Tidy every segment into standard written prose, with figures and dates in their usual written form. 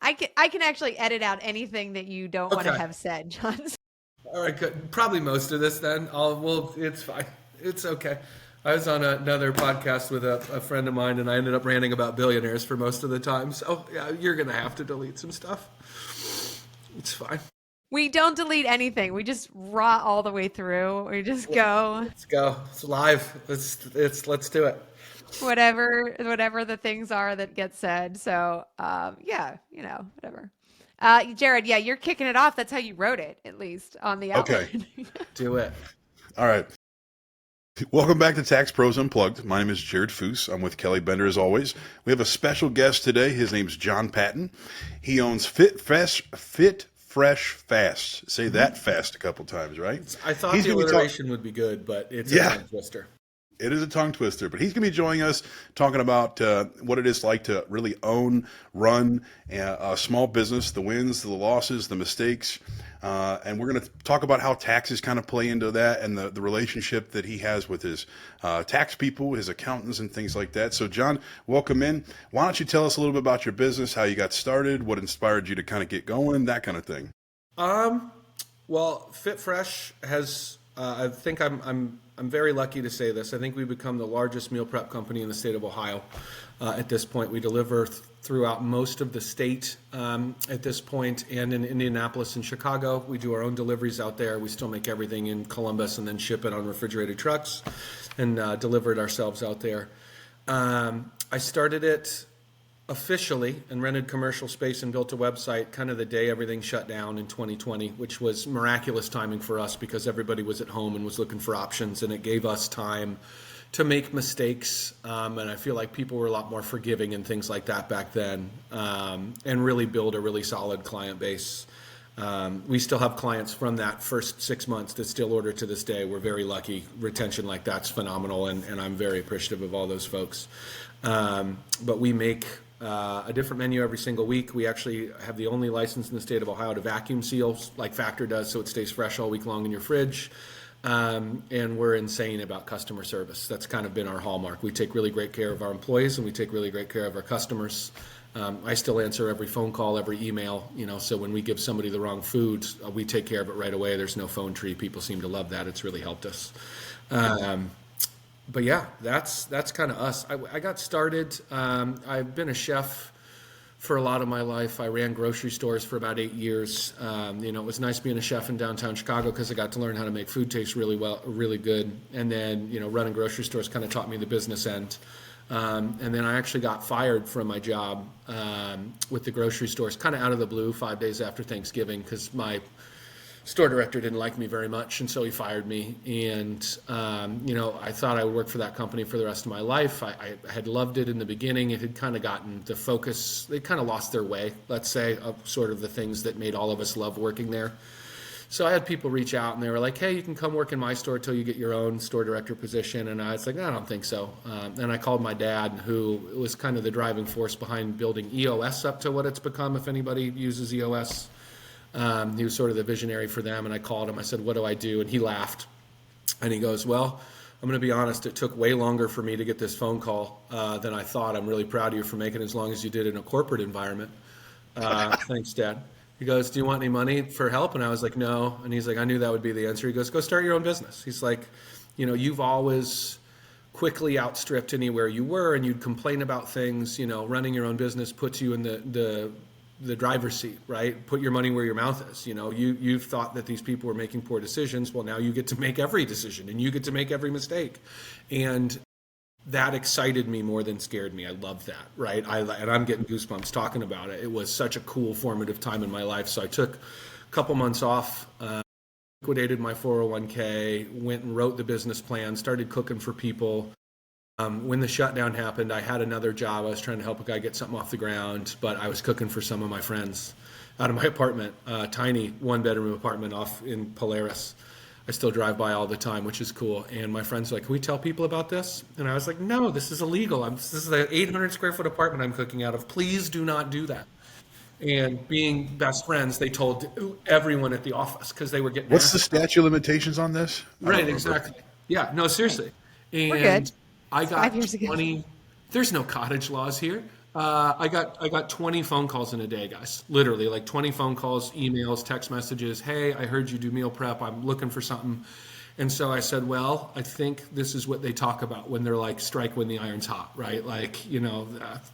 I can actually edit out anything that you don't want to Okay. have said, John. All right, good. Probably most of this then. It's fine. It's okay. I was on another podcast with a friend of mine, and I ended up ranting about billionaires for most of the time. So yeah, you're gonna have to delete some stuff. It's fine. We don't delete anything. We just raw all the way through. We just go Let's go. It's live. Let's do it. whatever the things are that get said. So yeah, whatever. Jared, yeah, you're kicking it off. That's how you wrote it, at least on the Okay. outline. Do it. All right. Welcome back to Tax Pros Unplugged. My name is Jared Foose. I'm with Kelly Bender as always. We have a special guest today. His name's Jon Paton. He owns Fit Fresh Fast. Say that fast a couple times, right? I thought He's the gonna be alliteration would be good, but it's a tongue twister. It is a tongue twister, but he's going to be joining us talking about what it is like to really own, run a small business, the wins, the losses, the mistakes. And we're going to talk about how taxes kind of play into that and the relationship that he has with his tax people, his accountants, and things like that. So, Jon, welcome in. Why don't you tell us a little bit about your business, how you got started, what inspired you to kind of get going, that kind of thing. Well, Fit Fresh has. I think I'm very lucky to say this. I think we've become the largest meal prep company in the state of Ohio. At this point, we deliver throughout most of the state at this point, and in Indianapolis and Chicago. We do our own deliveries out there. We still make everything in Columbus and then ship it on refrigerated trucks and deliver it ourselves out there. I started it officially and rented commercial space and built a website kind of the day everything shut down in 2020, which was miraculous timing for us because everybody was at home and was looking for options, and it gave us time to make mistakes. And I feel like people were a lot more forgiving and things like that back then, and really build a really solid client base. We still have clients from that first 6 months that still order to this day. We're very lucky. Retention like that's phenomenal, and I'm very appreciative of all those folks. But we make a different menu every single week. We actually have the only license in the state of Ohio to vacuum seal like Factor does, so it stays fresh all week long in your fridge. And we're insane about customer service. That's kind of been our hallmark. We take really great care of our employees, and we take really great care of our customers. I still answer every phone call, every email, so when we give somebody the wrong food, we take care of it right away. There's no phone tree. People seem to love that. It's really helped us. But yeah, that's kind of us. I got started. I've been a chef for a lot of my life. I ran grocery stores for about 8 years. It was nice being a chef in downtown Chicago because I got to learn how to make food taste really well, really good. And then, running grocery stores kind of taught me the business end. And then I actually got fired from my job with the grocery stores kind of out of the blue 5 days after Thanksgiving because my store director didn't like me very much, and so he fired me. And, I thought I would work for that company for the rest of my life. I had loved it in the beginning. It had kind of gotten the focus. They kind of lost their way, let's say, of sort of the things that made all of us love working there. So I had people reach out, and they were like, hey, you can come work in my store till you get your own store director position. And I was like, no, I don't think so. And I called my dad, who was kind of the driving force behind building EOS up to what it's become, if anybody uses EOS. He was sort of the visionary for them, and I called him. I said, what do I do? And he laughed, and he goes, well, I'm going to be honest, it took way longer for me to get this phone call than I thought. I'm really proud of you for making it as long as you did in a corporate environment. Thanks, Dad. He goes, do you want any money for help? And I was like, no. And he's like, I knew that would be the answer. He goes, go start your own business. He's like, you've always quickly outstripped anywhere you were, and you'd complain about things. Running your own business puts you in the driver's seat, right? Put your money where your mouth is. You've thought that these people were making poor decisions. Well, now you get to make every decision, and you get to make every mistake. And that excited me more than scared me. I love that, right? And I'm getting goosebumps talking about it. It was such a cool, formative time in my life. So I took a couple months off, liquidated my 401k, went and wrote the business plan, started cooking for people. When the shutdown happened, I had another job. I was trying to help a guy get something off the ground, but I was cooking for some of my friends out of my apartment, tiny one-bedroom apartment off in Polaris. I still drive by all the time, which is cool. And my friends were like, can we tell people about this? And I was like, no, this is illegal. This is an 800 square foot apartment I'm cooking out of. Please do not do that. And being best friends, they told everyone at the office because they were getting What's the statute of limitations on this? Right, exactly. Yeah, no, seriously. And We're good. I got 5 years ago. 20. There's no cottage laws here. I got 20 phone calls in a day, guys. Literally, like 20 phone calls, emails, text messages. Hey, I heard you do meal prep. I'm looking for something. And so I said, well, I think this is what they talk about when they're like, strike when the iron's hot, right? Like,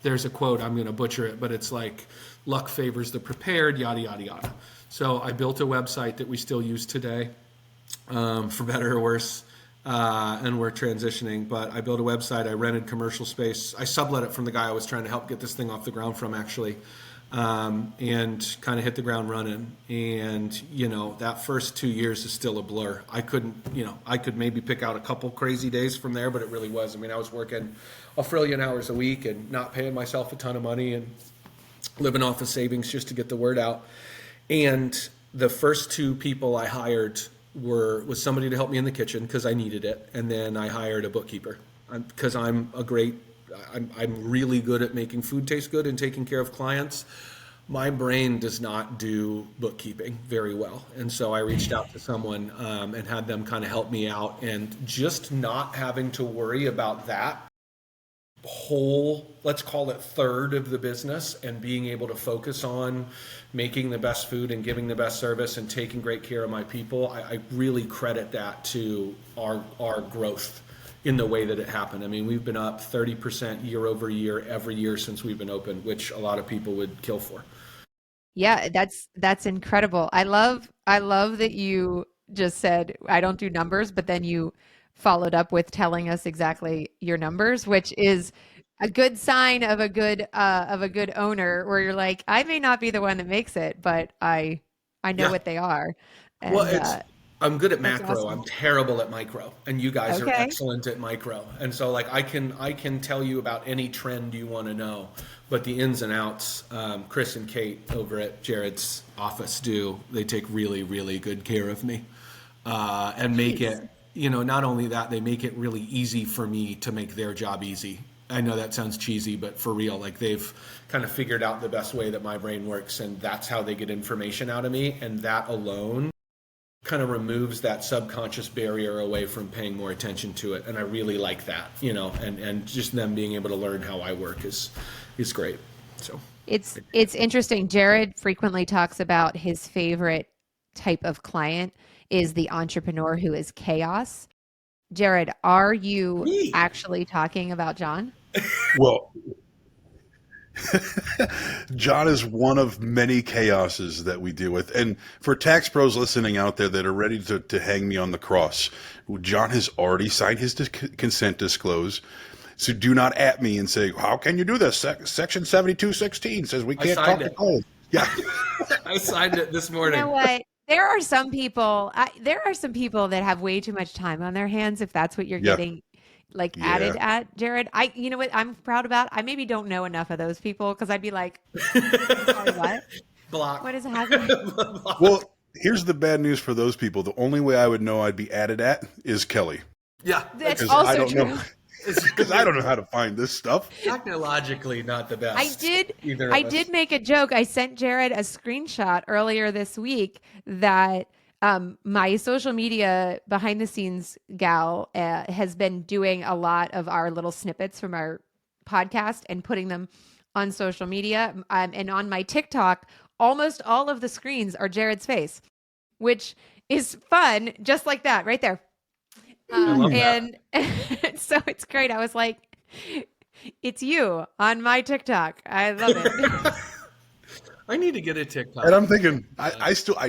there's a quote, I'm going to butcher it, but it's like, luck favors the prepared, yada, yada, yada. So I built a website that we still use today, for better or worse. And we're transitioning. But I built a website. I rented commercial space. I sublet it from the guy I was trying to help get this thing off the ground from, actually, and kind of hit the ground running. And that first 2 years is still a blur. I couldn't, I could maybe pick out a couple crazy days from there, but it really was. I mean, I was working a trillion hours a week and not paying myself a ton of money and living off of savings just to get the word out. And the first two people I hired was somebody to help me in the kitchen because I needed it, and then I hired a bookkeeper because I'm really good at making food taste good and taking care of clients. My brain does not do bookkeeping very well, and so I reached out to someone and had them kind of help me out, and just not having to worry about that whole, let's call it third of the business, and being able to focus on making the best food and giving the best service and taking great care of my people, I really credit that to our growth in the way that it happened. I mean, we've been up 30% year over year every year since we've been open, which a lot of people would kill for. Yeah, that's incredible. I love that you just said I don't do numbers, but then you followed up with telling us exactly your numbers, which is a good sign of a good owner where you're like, I may not be the one that makes it, but I know Yeah. what they are. Well, And I'm good at that's macro. awesome. I'm terrible at micro, and you guys are Okay. excellent at micro. And so, like, I can tell you about any trend you want to know, but the ins and outs, Chris and Kate over at Jared's office do. They take really, really good care of me, and make Jeez. it. Not only that, they make it really easy for me to make their job easy. I know that sounds cheesy, but for real, like they've kind of figured out the best way that my brain works, and that's how they get information out of me, and that alone kind of removes that subconscious barrier away from paying more attention to it. And I really like that, and just them being able to learn how I work is great. So It's interesting. Jared frequently talks about his favorite type of client is the entrepreneur who is chaos. Jared, are you me. actually talking about John? Well, John is one of many chaoses that we deal with. And for tax pros listening out there that are ready to hang me on the cross, John has already signed his consent disclose. So do not at me and say, how can you do this? Section 7216 says we I can't talk signed to it. gold. Yeah. I signed it this You know morning. what? There are some people that have way too much time on their hands if that's what you're Yeah. getting like added Yeah. at, Jared. You know what I'm proud about? I maybe don't know enough of those people because I'd be like, I'm sorry, what? Block. What is happening? Well, here's the bad news for those people. The only way I would know I'd be added at is Kelly. Yeah, That's Because I also don't know. true. Because I don't know how to find this stuff. technologically not the I best. did Either I of us. did make a joke. I sent Jared a screenshot earlier this week that my social media behind the scenes gal has been doing a lot of our little snippets from our podcast and putting them on social media. And on my TikTok, almost all of the screens are Jared's face, which is fun, just like that, right there. I love that. And so it's great. I was like, it's you on my TikTok. I love it. I need to get a And TikTok. I'm thinking, I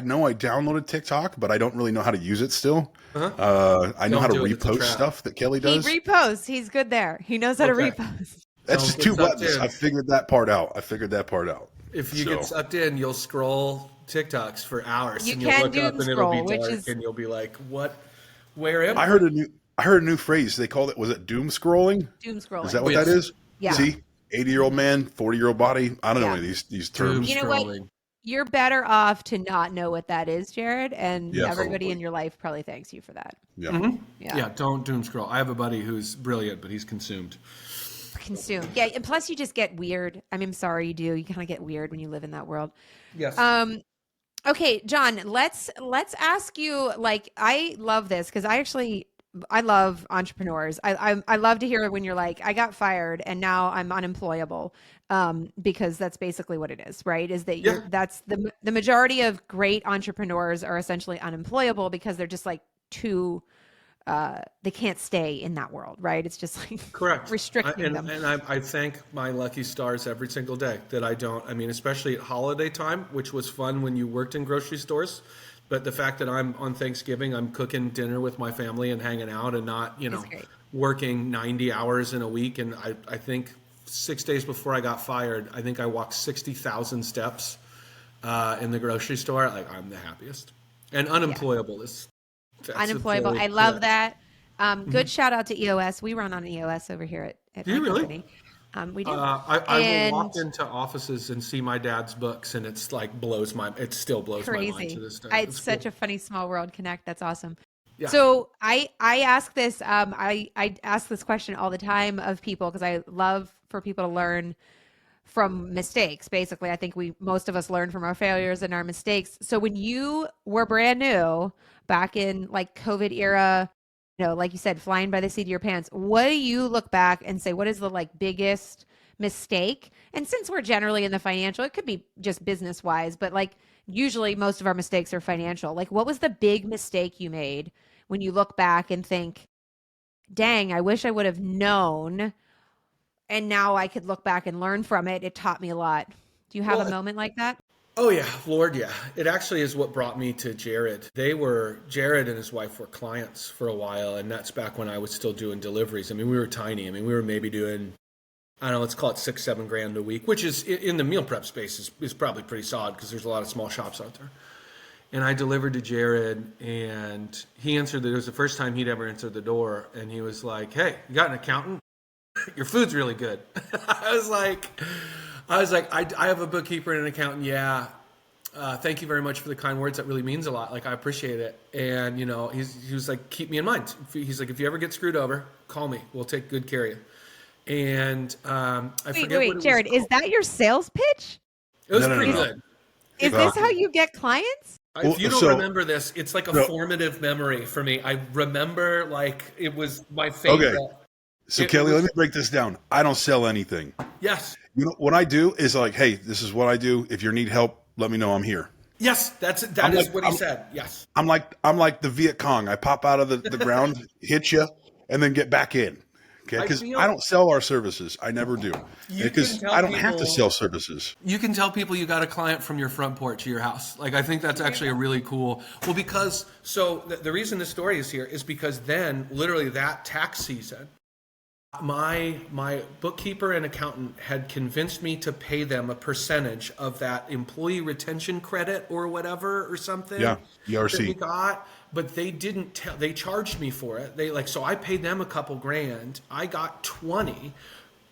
know I downloaded TikTok, but I don't really know how to use it still. I know Don't how to do it. It's a repost trap. stuff that Kelly He does. reposts. He's good there. He knows how to Okay. repost. That's Don't just get two sucked buttons. in. I figured that part out. If you So get sucked in, you'll scroll TikToks for hours, You and you'll can look doom up, and it'll be scroll, which dark, is and you'll be like, "What? Where am I I?" heard a new phrase. They called it, was it doom scrolling? doom Is that scrolling. what that Yes. is? Yeah. See, 80-year-old man, 40-year-old body. I don't know Yeah. any of these Doom You terms. know what? scrolling. You're better off to not know what that is, Jared, and Yeah, everybody in probably. your life probably thanks you for that. Yeah. Yeah. Yeah, don't doom scroll. I have a buddy who's brilliant, but he's consumed. Consume. Yeah, and plus you just get weird. I mean, I'm sorry you do. You kind of get weird when you live in that world. Yes. Okay, John, let's ask you, like, I love this because I actually I love entrepreneurs. I love to hear when you're like, I got fired and now I'm unemployable. Because that's basically what it is, right? Is that Yeah, that's the majority of great entrepreneurs are essentially unemployable because they're just like too they can't stay in that world, right? It's just like correct. restricting them. I thank my lucky stars every single day that I don't. I mean, especially at holiday time, which was fun when you worked in grocery stores. But the fact that I'm on Thanksgiving, I'm cooking dinner with my family and hanging out and not, It's great. working 90 hours in a week. And I think 6 days before I got fired, I think I walked 60,000 steps in the grocery store. Like, I'm the happiest. And Yeah. unemployable is, that's a Unemployable. very, I yeah. love that. Good shout out to EOS. We run on EOS over here at Do my you really? company. We do. I will And walk into offices and see my dad's books, and it's like it still blows my mind to crazy. this day. It's It's such cool. a funny small world connect. That's awesome. Yeah. So I ask this I ask this question all the time of people because I love for people to learn from mistakes. Basically, I think we most of us learn from our failures and our mistakes. So when you were brand new back in like COVID era, like you said, flying by the seat of your pants, what do you look back and say, what is the like biggest mistake? And since we're generally in the financial, it could be just business wise, but like usually most of our mistakes are financial. Like what was the big mistake you made when you look back and think, dang, I wish I would have known and now I could look back and learn from it. It taught me a lot. Do you have a Well, moment like that? oh yeah, Lord, yeah. It actually is what brought me to Jared. Jared and his wife were clients for a while, and that's back when I was still doing deliveries. I mean, we were tiny. I mean, we were maybe doing, I don't know, let's call it 6, 7 grand a week, which is in the meal prep space is probably pretty solid because there's a lot of small shops out there. And I delivered to Jared, and he answered. It was the first time he'd ever answered the door, and he was like, "Hey, you got an accountant? Your food's really good." I was like, I have a bookkeeper and an accountant. Yeah. Thank you very much for the kind words. That really means a lot. Like, I appreciate it. And, he was like, keep me in mind. He's like, if you ever get screwed over, call me. We'll take good care of you. And I Wait, forget what wait, it was Jared, is called. that your sales pitch? It was No, no, no, pretty Is no. good. is It, Uh, this how you get clients? well, if you don't so, remember this, it's like a no, formative memory for me. I remember like it was my okay. favorite. So It Kelly, let was, me break this down. I don't sell anything. yes. What I do is like, hey, this is what I do. If you need help, let me know. I'm here. Yes, I'm that like, is what he said. Yes. I'm like the Viet Cong. I pop out of the ground, hit you, and then get back in. Okay, I because I feel don't sell our services. I never do. you can Because tell I don't have to people sell services. you can tell people you got a client from your front porch of your house. Like, I think that's actually a really cool. Well, because so the reason this story is here is because then literally that tax season, my bookkeeper and accountant had convinced me to pay them a percentage of that employee retention credit or whatever or something Yeah, that we ERC. got, but they didn't tell. They charged me for it. So I paid them a couple grand. I got 20,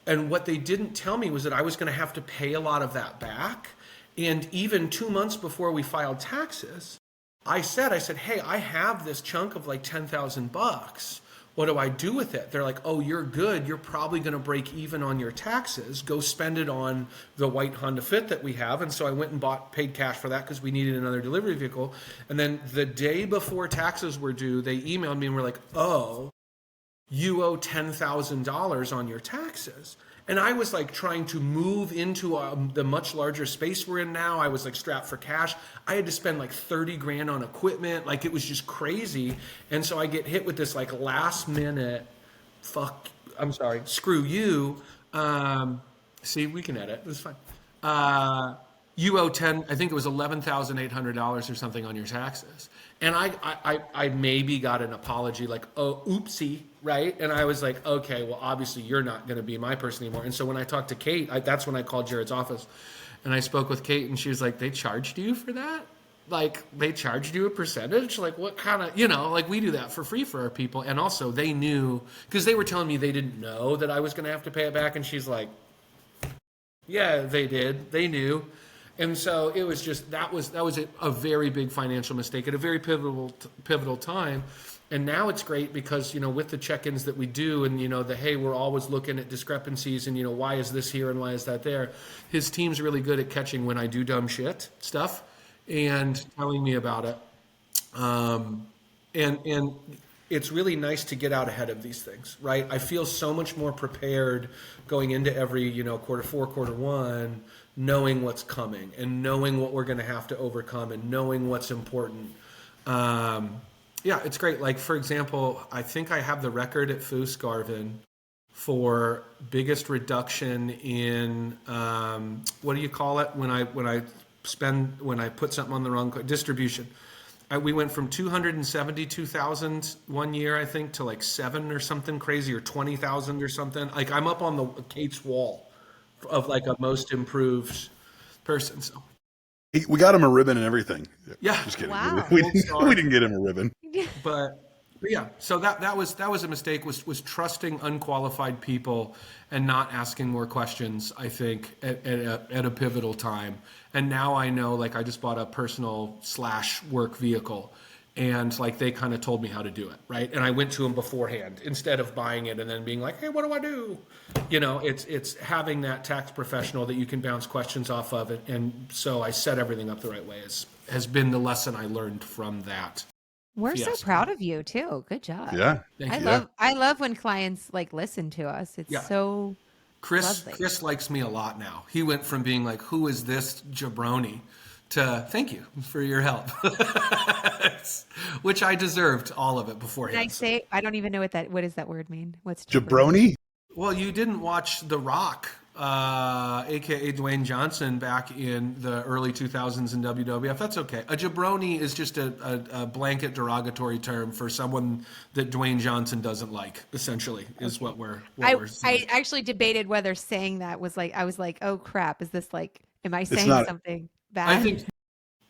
and what they didn't tell me was that I was going to have to pay a lot of that back. And even 2 months before we filed taxes, I said, hey, I have this chunk of like $10,000. What do I do with it? They're like, oh, you're good. You're probably going to break even on your taxes. Go spend it on the white Honda Fit that we have. And so I went and paid cash for that because we needed another delivery vehicle. And then the day before taxes were due, they emailed me and were like, oh, you owe $10,000 on your taxes. And I was like trying to move into the much larger space we're in now. I was like strapped for cash. I had to spend like 30 grand on equipment. Like, it was just crazy. And so I get hit with this like last minute, I'm sorry, screw you. See, we can edit. It's fine. You owe I think it was $11,800 or something on your taxes. And I maybe got an apology like, oh, oopsie, right? And I was like, okay, well, obviously you're not going to be my person anymore. And so when I talked to Kate, that's when I called Jared's office. And I spoke with Kate, and she was like, they charged you for that? Like, they charged you a percentage? Like, what kind of, like, we do that for free for our people. And also they knew, because they were telling me they didn't know that I was going to have to pay it back. And she's like, yeah, they did. They knew. And so it was just that was a very big financial mistake at a very pivotal time. And now it's great because, with the check-ins that we do and, the, hey, we're always looking at discrepancies and, why is this here and why is that there? His team's really good at catching when I do dumb shit stuff and telling me about it. And it's really nice to get out ahead of these things, right? I feel so much more prepared going into every, quarter four, quarter one, knowing what's coming and knowing what we're going to have to overcome and knowing what's important. Yeah, it's great. Like, for example, I think I have the record at Foos Garvin for biggest reduction in what do you call it when I put something on the wrong distribution. We went from 272,000 one year, I think, to like 7 or something crazy, or 20,000 or something. Like, I'm up on the Kate's wall of like a most improved person. So We got him a ribbon and everything. yeah, Just kidding. Wow. We didn't get him a ribbon. but yeah, so that was a mistake, was trusting unqualified people and not asking more questions, I think, at a pivotal time. And now I know, like, I just bought a personal / work vehicle, and like they kind of told me how to do it, right? And I went to them beforehand instead of buying it and then being like, hey, what do I do? It's having that tax professional that you can bounce questions off of, and so I set everything up the right way has been the lesson I learned from that. We're so fiasco. proud of you too. Good job. Yeah. Thank you. I love when clients like listen to us. It's Yeah. so Chris lovely. Chris likes me a lot now. He went from being like, who is this jabroni, to thank you for your help. Which I deserved all of it Did beforehand. I say I don't even know what does that word mean? What's Jabroni? Well, you didn't watch The Rock, aka Dwayne Johnson, back in the early 2000s in WWF. That's okay. A jabroni is just a blanket derogatory term for someone that Dwayne Johnson doesn't like, essentially, is what we're I saying. actually debated whether saying that was like, I was like, oh crap, is this like, am I saying not- something bad? I think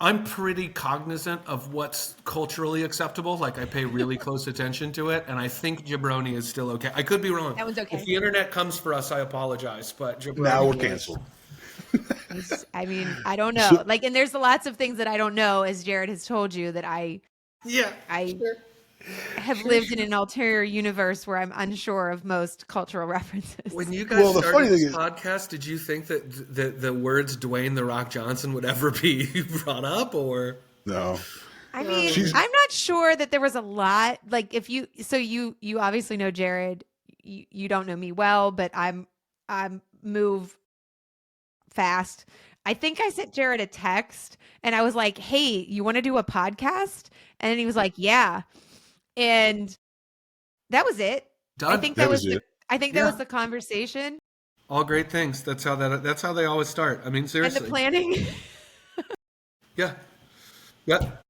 I'm pretty cognizant of what's culturally acceptable. Like, I pay really close attention to it, and I think jabroni is still okay. I could be wrong. That one's okay. If the internet comes for us, I apologize, but jabroni Now we're is- canceled. I mean, I don't know. Like, and there's lots of things that I don't know, as Jared has told you, that I Yeah, sure. have lived in an ulterior universe where I'm unsure of most cultural references. When you guys Well, the funny started thing this is- podcast, did you think that the words Dwayne "The Rock" Johnson would ever be brought up, or? No. I mean, She's- I'm not sure that there was a lot. Like, if you obviously know Jared. You don't know me well, but I'm move fast. I think I sent Jared a text and I was like, hey, you want to do a podcast? And he was like, yeah. And that was it. Done. I think That that was was it. that was the conversation All great things. That's how they always start. I mean, and seriously. the planning. Yeah. Yep.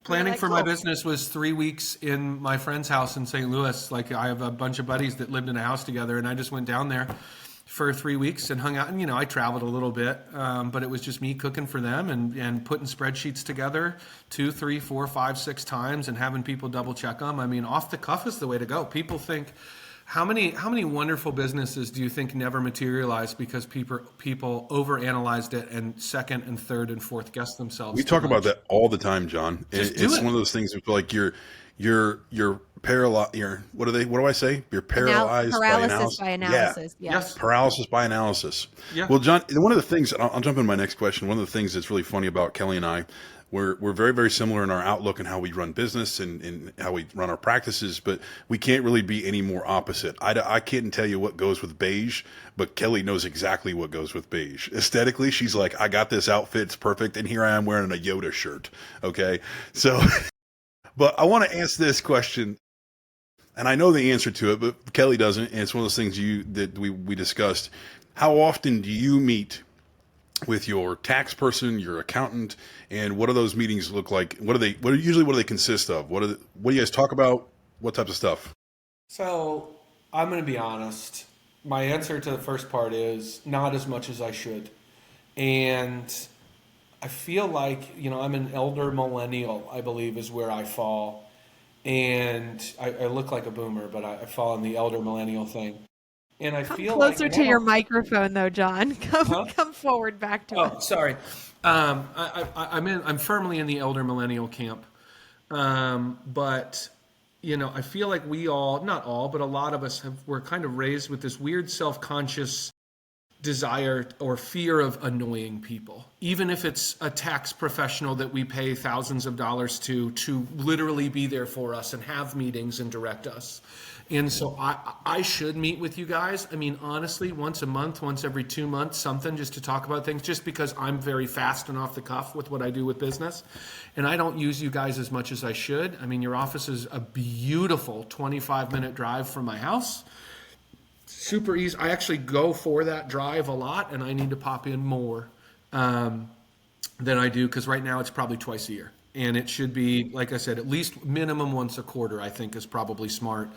Planning like, for my cool. business was 3 weeks in my friend's house in St. Louis. Like, I have a bunch of buddies that lived in a house together, and I just went down there for 3 weeks and hung out. And, I traveled a little bit, but it was just me cooking for them and putting spreadsheets together 2, 3, 4, 5, 6 times and having people double check them. I mean, off the cuff is the way to go. People think, how many wonderful businesses do you think never materialized because people overanalyzed it and second and third and fourth guessed themselves? We too talk about much? that all the time, John. Just do It's it. one of those things that feel like you're paralyzed. What do I say? You're paralyzed Paralysis by analysis. Yeah. Yeah. Yes. Paralysis by analysis. Yeah. Well, John, one of the things, I'll jump into my next question. One of the things that's really funny about Kelly and I, we're very, very similar in our outlook and how we run business and how we run our practices, but we can't really be any more opposite. I can't tell you what goes with beige, but Kelly knows exactly what goes with beige. Aesthetically, she's like, I got this outfit, it's perfect, and here I am wearing a Yoda shirt. Okay? So, but I want to ask this question, and I know the answer to it, but Kelly doesn't, and it's one of those things that we discussed. How often do you meet with your tax person, your accountant, and what do those meetings look like? What do they consist of? What do you guys talk about? What types of stuff? So I'm going to be honest. My answer to the first part is not as much as I should. And I feel like, I'm an elder millennial, I believe is where I fall. And I look like a boomer, but I fall in the elder millennial thing. And I Come feel closer like to your microphone, though, John. Come forward back to Oh, us. sorry. I'm firmly in the elder millennial camp. But I feel like we all, not all, but a lot of us were kind of raised with this weird self-conscious desire or fear of annoying people, even if it's a tax professional that we pay thousands of dollars to literally be there for us and have meetings and direct us. And so I should meet with you guys. I mean, honestly, once a month, once every 2 months, something just to talk about things, just because I'm very fast and off the cuff with what I do with business. And I don't use you guys as much as I should. I mean, your office is a beautiful 25-minute drive from my house. Super easy. I actually go for that drive a lot, and I need to pop in more than I do, because right now it's probably twice a year. And it should be, like I said, at least minimum once a quarter, I think is probably smart,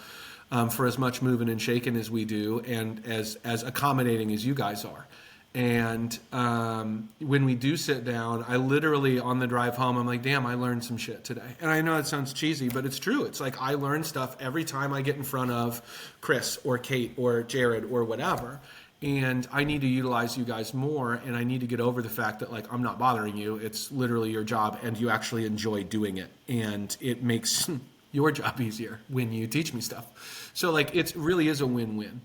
for as much moving and shaking as we do, and as accommodating as you guys are. And when we do sit down, I literally, on the drive home, I'm like, damn, I learned some shit today. And I know it sounds cheesy, but it's true. It's like I learn stuff every time I get in front of Chris or Kate or Jared or whatever. And I need to utilize you guys more, and I need to get over the fact that, like, I'm not bothering you. It's literally your job, and you actually enjoy doing it. And it makes your job easier when you teach me stuff. So, like, it really is a win-win.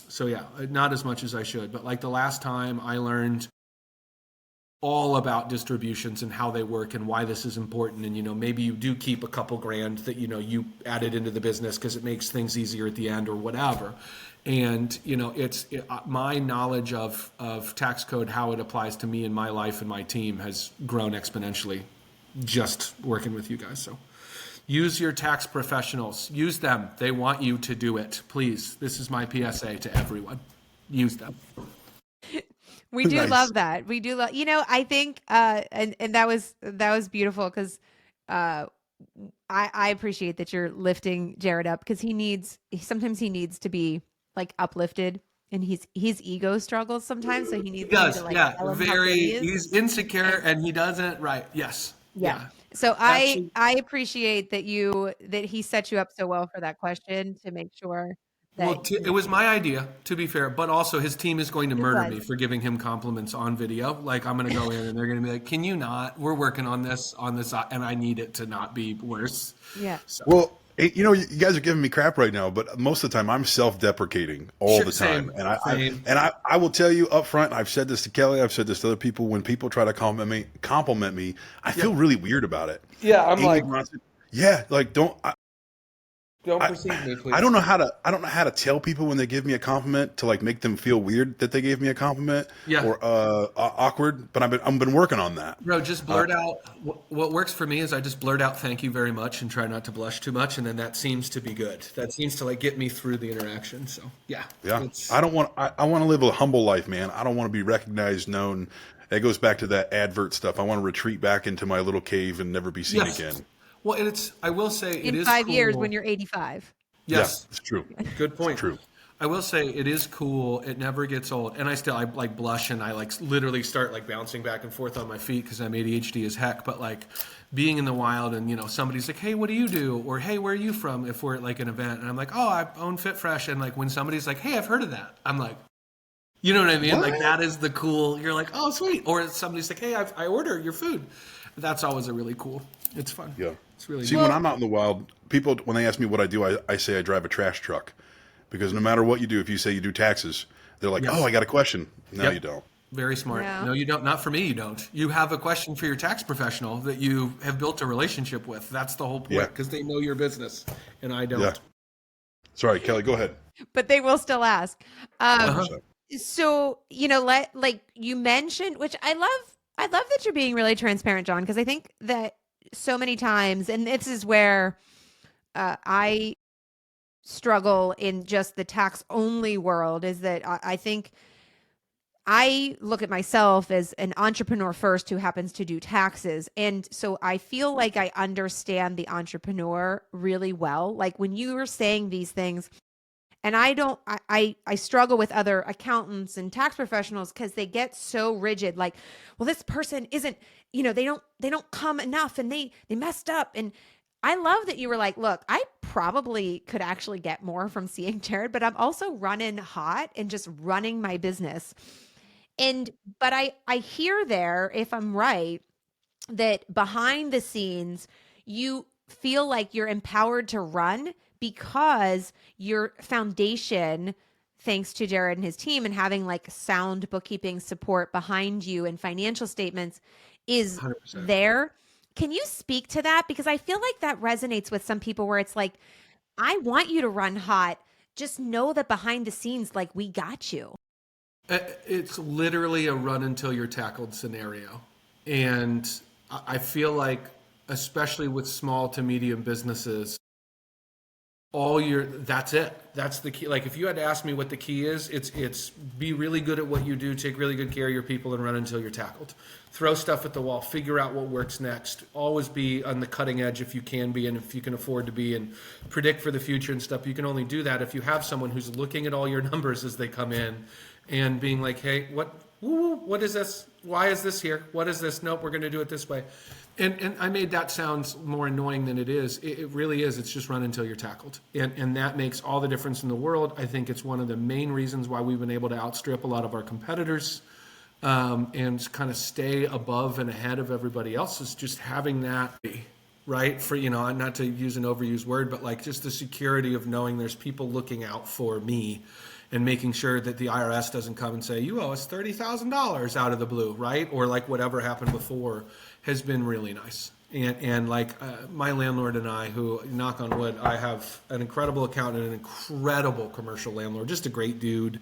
So yeah, not as much as I should, but like the last time I learned all about distributions and how they work and why this is important. And, maybe you do keep a couple grand that, you added into the business because it makes things easier at the end or whatever. And, my knowledge of tax code, how it applies to me in my life and my team, has grown exponentially just working with you guys. So use your tax professionals. Use them. They want you to do it. Please. This is my PSA to everyone. Use them. We do Nice. love that. We do love, I think, and that was beautiful, because I appreciate that you're lifting Jared up, because sometimes he needs to be like uplifted, and his ego struggles sometimes. So he He needs you does. to, like, Yeah. tell him how good he is. He's insecure and he doesn't. Right. Yes. Yeah. So Absolutely. I appreciate that he set you up so well for that question, to make sure that, Well, it was my idea, to be fair, but also his team is going to it murder was. me for giving him compliments on video. Like, I'm going to go in and they're going to be like, "Can you not? We're working on this, and I need it to not be worse." Yeah. So, Well, you guys are giving me crap right now, but most of the time I'm self-deprecating all the time, same, and I same. and I will tell you up front. I've said this to Kelly. I've said this to other people. When people try to compliment me, I feel really weird about it. Yeah, I'm Amy like, Bronson, yeah, like don't I, perceive me, please. I don't know how to tell people when they give me a compliment to, like, make them feel weird that they gave me a compliment, Yeah. or awkward. But I've been working on that. Bro, just blurt out. What works for me is I just blurt out "thank you very much" and try not to blush too much, and then that seems to be good. That seems to, like, get me through the interaction. So yeah, Yeah, it's I don't want. I want to live a humble life, man. I don't want to be recognized, known. It goes back to that advert stuff. I want to retreat back into my little cave and never be seen yes. again. Well, and I will say it In is 5 years, cool. when you're 85. Yes, Yeah, it's true. good point. It's true. I will say it is cool. It never gets old. And I like blush, and I like literally start like bouncing back and forth on my feet because I'm ADHD as heck. But like being in the wild, and somebody's like, "Hey, what do you do?" Or "Hey, where are you from?" If we're at like an event, and I'm like, "Oh, I own Fit Fresh." And like when somebody's like, "Hey, I've heard of that," I'm like, you know what I mean? What? Like that is the cool. You're like, "Oh, sweet." Or somebody's like, "Hey, I order your food." That's always a really cool. It's fun. Yeah. It's really See, neat. when I'm out in the wild, people, when they ask me what I do, I say I drive a trash truck, because no matter what you do, if you say you do taxes, they're like, Yes. "Oh, I got a question." No, Yep. you don't. Very smart. Yeah. No, you don't. Not for me, you don't. You have a question for your tax professional that you have built a relationship with. That's the whole point, Yeah. because they know your business, and I don't. Yeah. Sorry, Kelly, go ahead. But they will still ask. Uh-huh. So, like you mentioned, which I love that you're being really transparent, John, because I think that so many times, and this is where I struggle in just the tax only world, is that I think I look at myself as an entrepreneur first who happens to do taxes. And so I feel like I understand the entrepreneur really well. Like when you were saying these things, and I struggle with other accountants and tax professionals because they get so rigid. Like, well, this person isn't, they don't come enough, and they messed up. And I love that you were like, look, I probably could actually get more from seeing Jared, but I'm also running hot and just running my business. But I hear there, if I'm right, that behind the scenes, you feel like you're empowered to run because your foundation thanks to Jared and his team and having like sound bookkeeping support behind you and financial statements is 100%. there. Can you speak to that? Because I feel like that resonates with some people where it's like, I want you to run hot. Just know that behind the scenes, like, we got you. It's literally a run until you're tackled scenario. And I feel like, especially with small to medium businesses, that's it. That's the key. Like if you had to ask me what the key is, it's be really good at what you do, take really good care of your people, and run until you're tackled. Throw stuff at the wall, figure out what works next. Always be on the cutting edge if you can be and if you can afford to be, and predict for the future and stuff. You can only do that if you have someone who's looking at all your numbers as they come in and being like, hey, what is this? Why is this here? What is this? Nope, we're going to do it this way. And I made that sound more annoying than it is. It really is. It's just run until you're tackled. And that makes all the difference in the world. I think it's one of the main reasons why we've been able to outstrip a lot of our competitors, and kind of stay above and ahead of everybody else, is just having that, right? For, not to use an overused word, but like just the security of knowing there's people looking out for me and making sure that the IRS doesn't come and say, you owe us $30,000 out of the blue, right? Or like whatever happened before, has been really nice. And like my landlord and I, who, knock on wood, I have an incredible accountant, an incredible commercial landlord, just a great dude,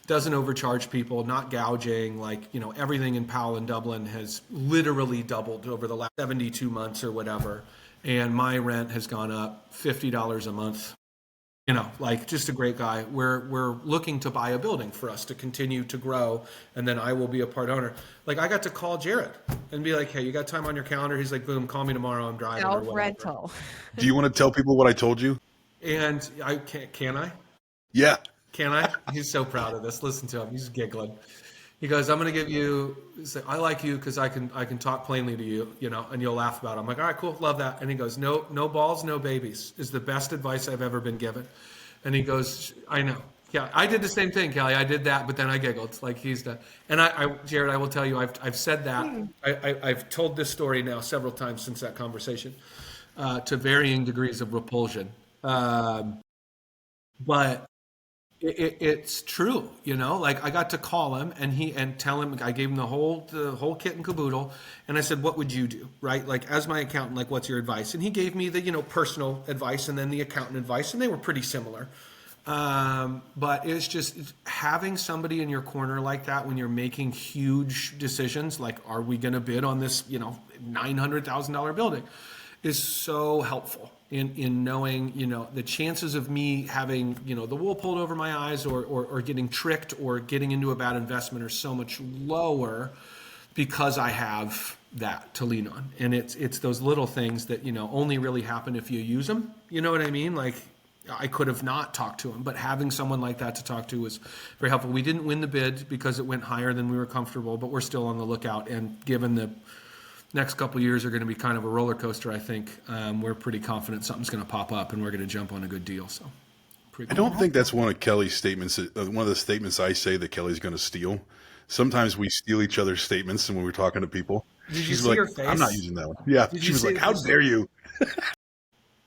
doesn't overcharge people, not gouging, like, everything in Powell and Dublin has literally doubled over the last 72 months or whatever. And my rent has gone up $50 a month. Like just a great guy. We're looking to buy a building for us to continue to grow, and then I will be a part owner. Like I got to call Jared and be like, hey, you got time on your calendar? He's like, boom, call me tomorrow. I'm driving or whatever. Self-rental. Do you want to tell people what I told you? And I can I? Yeah. Can I? He's so proud of this. Listen to him. He's giggling. He goes, I'm going to give you, I like you because I can talk plainly to you, and you'll laugh about it. I'm like, all right, cool. Love that. And he goes, no balls, no babies is the best advice I've ever been given. And he goes, I know. Yeah, I did the same thing, Kelly. I did that, but then I giggled. Like he's done. And Jared, I will tell you, I've said that. I've told this story now several times since that conversation, to varying degrees of repulsion. But it's true, like I got to call him and tell him, I gave him the whole kit and caboodle. And I said, what would you do? Right? Like as my accountant, like, what's your advice? And he gave me the, personal advice and then the accountant advice, and they were pretty similar. But it's just having somebody in your corner like that when you're making huge decisions, like, are we going to bid on this, $900,000 building, is so helpful in knowing, the chances of me having, the wool pulled over my eyes or getting tricked or getting into a bad investment are so much lower because I have that to lean on. And it's those little things that, only really happen if you use them. You know what I mean? Like I could have not talked to him, but having someone like that to talk to was very helpful. We didn't win the bid because it went higher than we were comfortable, but we're still on the lookout. And given the next couple of years are going to be kind of a roller coaster, I think we're pretty confident something's going to pop up and we're going to jump on a good deal. So, I don't think that's one of Kelly's statements. One of the statements I say that Kelly's going to steal. Sometimes we steal each other's statements, and when we're talking to people, Did you she's see like, her face? "I'm not using that one." Yeah, Did she you was see like, it? "How dare you?"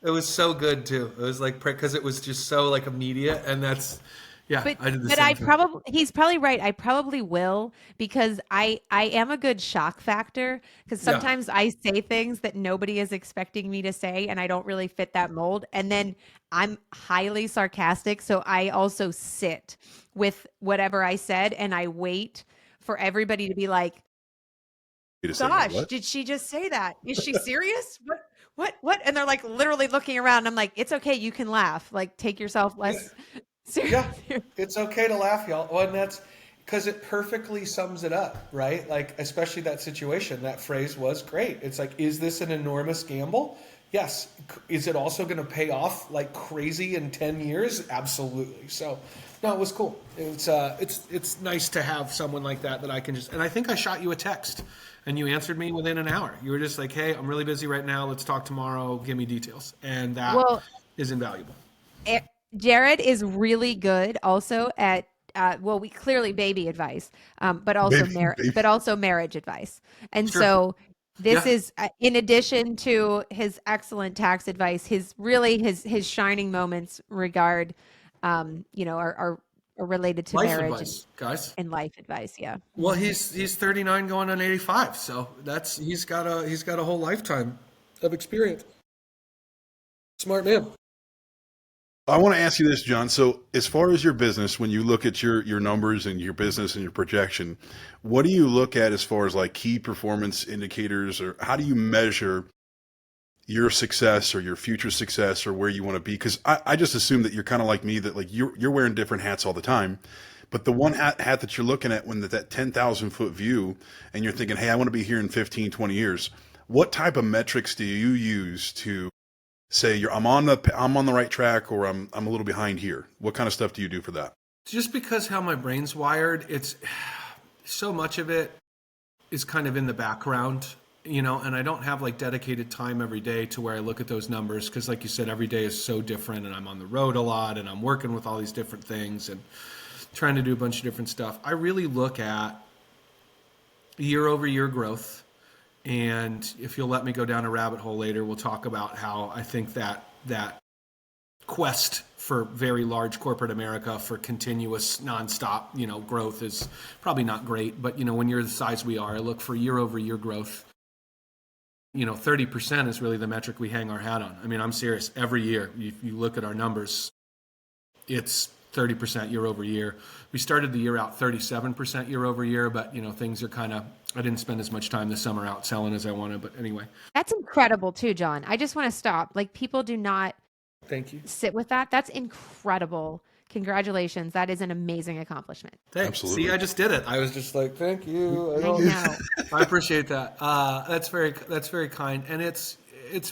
It was so good too. It was like, because it was just so like immediate, and that's, yeah, But I did the but same I thing. probably he's probably right. I probably will because I am a good shock factor because Yeah. sometimes I say things that nobody is expecting me to say and I don't really fit that mold. And then I'm highly sarcastic, so I also sit with whatever I said and I wait for everybody to be like, You just say, "Wait, "Gosh, what?" did she just say that? Is she serious? What?" And they're like literally looking around. I'm like, "It's okay, you can laugh. Like take yourself less serious." Yeah, it's okay to laugh, y'all. Well, and that's because it perfectly sums it up, right? Like, especially that situation, that phrase was great. It's like, is this an enormous gamble? Yes. Is it also going to pay off like crazy in 10 years? Absolutely. So, no, it was cool. It's nice to have someone like that I can just, and I think I shot you a text and you answered me within an hour. You were just like, hey, I'm really busy right now. Let's talk tomorrow. Give me details. And that Well, is invaluable. Eh, Jared is really good also at well, we clearly baby advice, Baby, baby. but also marriage advice. And Sure. so this Yeah. is in addition to his excellent tax advice, his shining moments regard, are or related to Life marriage advice, guys. and life advice. Yeah. Well, he's 39 going on 85, so that's he's got a whole lifetime of experience. Smart man. I want to ask you this, John. So, as far as your business, when you look at your numbers and your business and your projection, what do you look at as far as like key performance indicators, or how do you measure your success or your future success or where you want to be? Because I just assume that you're kind of like me, that like you're wearing different hats all the time. But the one hat that you're looking at when that 10,000 foot view and you're thinking, hey, I want to be here in 15, 20 years. What type of metrics do you use to say I'm on the right track, or I'm a little behind here? What kind of stuff do you do for that? Just because how my brain's wired, it's so much of it is kind of in the background, and I don't have like dedicated time every day to where I look at those numbers, because like you said, every day is so different, and I'm on the road a lot, and I'm working with all these different things and trying to do a bunch of different stuff. I really look at year over year growth. And if you'll let me go down a rabbit hole later, we'll talk about how I think that quest for very large corporate America for continuous nonstop, growth is probably not great. But, when you're the size we are, I look for year over year growth. 30% is really the metric we hang our hat on. I mean, I'm serious. Every year, if you look at our numbers, it's 30% year over year. We started the year out 37% year over year, but things are I didn't spend as much time this summer out selling as I wanted, but anyway. That's incredible too, John. I just want to stop. Like, people do not Thank you. sit with that. That's incredible. Congratulations. That is an amazing accomplishment. Thanks. Absolutely. See, I just did it. I was just like, thank you. I know. I appreciate that. That's very kind, and it's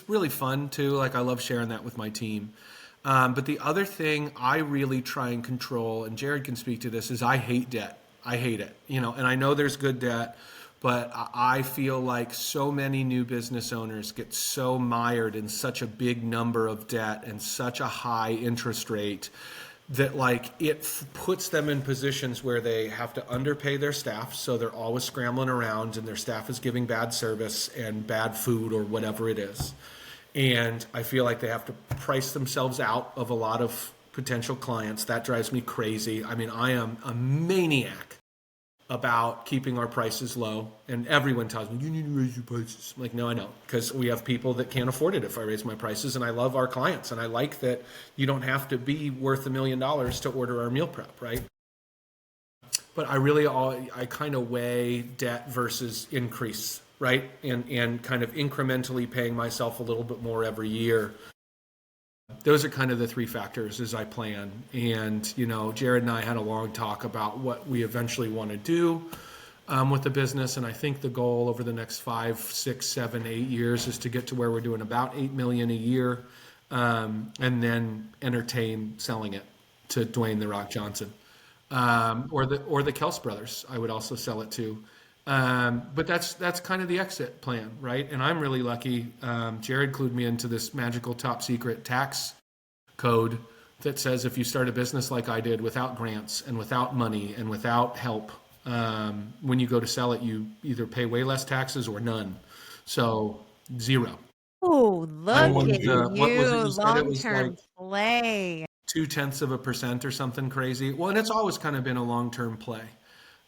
really fun too. Like, I love sharing that with my team. But the other thing I really try and control, and Jared can speak to this, is I hate debt. I hate it. And I know there's good debt, but I feel like so many new business owners get so mired in such a big number of debt and such a high interest rate that it puts them in positions where they have to underpay their staff. So they're always scrambling around, and their staff is giving bad service and bad food or whatever it is. And I feel like they have to price themselves out of a lot of potential clients. That drives me crazy. I mean, I am a maniac about keeping our prices low, and everyone tells me, you need to raise your prices. I'm like, no, I don't, because we have people that can't afford it if I raise my prices, and I love our clients, and I like that you don't have to be worth $1 million to order our meal prep, right? But I kind of weigh debt versus increase, right? And kind of incrementally paying myself a little bit more every year. Those are kind of the three factors as I plan. And, Jared and I had a long talk about what we eventually want to do with the business. And I think the goal over the next 5, 6, 7, 8 years is to get to where we're doing about $8 million a year, and then entertain selling it to Dwayne "The Rock" Johnson, or the Kels brothers. I would also sell it to. But that's kind of the exit plan, right? And I'm really lucky. Jared clued me into this magical top secret tax code that says if you start a business like I did, without grants and without money and without help, when you go to sell it, you either pay way less taxes or none. So 0. Oh, look at What was it you, you said? It was long-term play. 0.2% or something crazy. Well, and it's always kind of been a long-term play.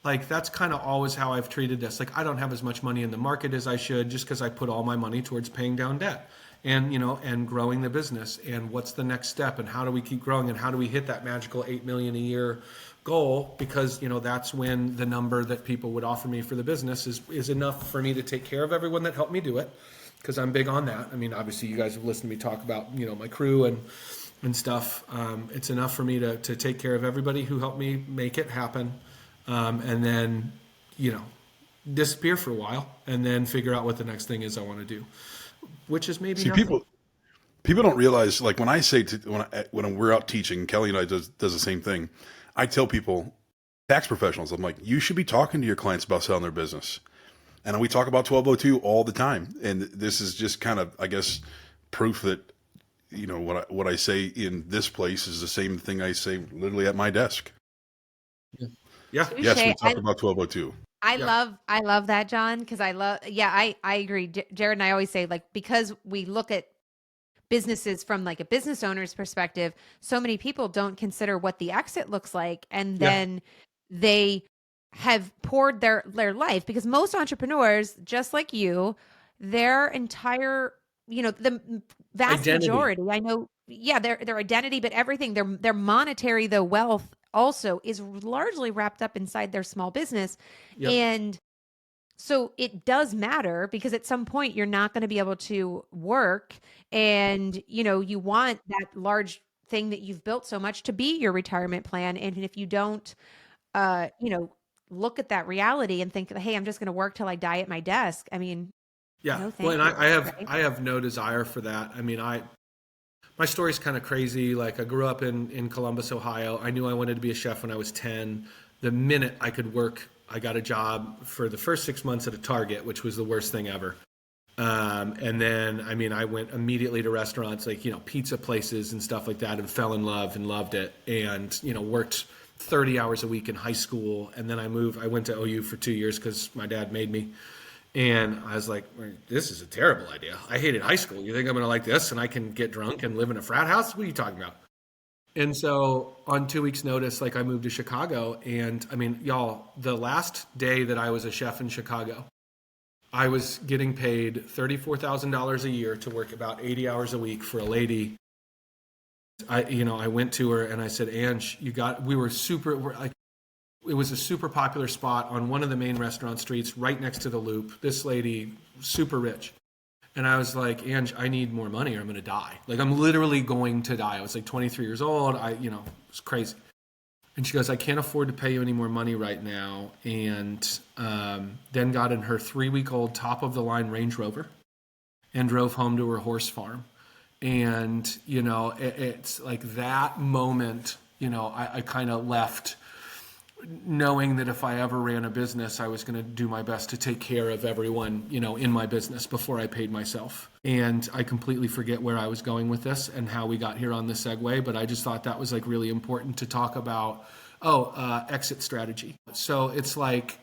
Like, that's kind of always how I've treated this. Like, I don't have as much money in the market as I should, just because I put all my money towards paying down debt and, and growing the business. And what's the next step, and how do we keep growing, and how do we hit that magical $8 million a year goal? Because, that's when the number that people would offer me for the business is enough for me to take care of everyone that helped me do it. Because I'm big on that. I mean, obviously you guys have listened to me talk about, my crew and stuff. It's enough for me to take care of everybody who helped me make it happen. And then, disappear for a while, and then figure out what the next thing is I want to do, which is maybe nothing. People don't realize, like, when I say when we're out teaching, Kelly and I does the same thing. I tell people, tax professionals, I'm like, you should be talking to your clients about selling their business. And we talk about 1202 all the time. And this is just kind of, I guess, proof that, what I say in this place is the same thing I say literally at my desk. Yeah. Yes, we talk about 1202. I love that, John, because I agree. Jared and I always say, like, because we look at businesses from like a business owner's perspective, so many people don't consider what the exit looks like. And Yeah. then they have poured their life, because most entrepreneurs, just like you, their entire, the vast Identity. majority, I know, yeah, their identity, but everything, their monetary, the wealth also is largely wrapped up inside their small business. Yep. And so it does matter, because at some point you're not going to be able to work, and you want that large thing that you've built so much to be your retirement plan. And if you don't uh you know look at that reality and think, hey, I'm just going to work till I die at my desk, I mean, Yeah. no Well, thank and you, I have right? I have no desire for that. I mean, my story's kind of crazy. Like, I grew up in Columbus, Ohio. I knew I wanted to be a chef when I was 10. The minute I could work, I got a job for the first 6 months at a Target, which was the worst thing ever. And then, I mean, I went immediately to restaurants, like, pizza places and stuff like that, and fell in love and loved it. And, worked 30 hours a week in high school. And then I went to OU for 2 years because my dad made me. And I was like, this is a terrible idea. I hated high school. You think I'm going to like this and I can get drunk and live in a frat house? What are you talking about? And so on 2 weeks' notice, like, I moved to Chicago. And I mean, y'all, the last day that I was a chef in Chicago, I was getting paid $34,000 a year to work about 80 hours a week for a lady. I went to her and I said, Ange, it was a super popular spot on one of the main restaurant streets right next to the Loop. This lady, super rich. And I was like, Ange, I need more money or I'm going to die. Like, I'm literally going to die. I was like 23 years old. It was crazy. And she goes, I can't afford to pay you any more money right now. And then got in her 3-week-old top of the line Range Rover and drove home to her horse farm. And, it's like that moment, I kind of left knowing that if I ever ran a business, I was going to do my best to take care of everyone, in my business before I paid myself. And I completely forget where I was going with this and how we got here on the segue, but I just thought that was like really important to talk about. Exit strategy. So it's like,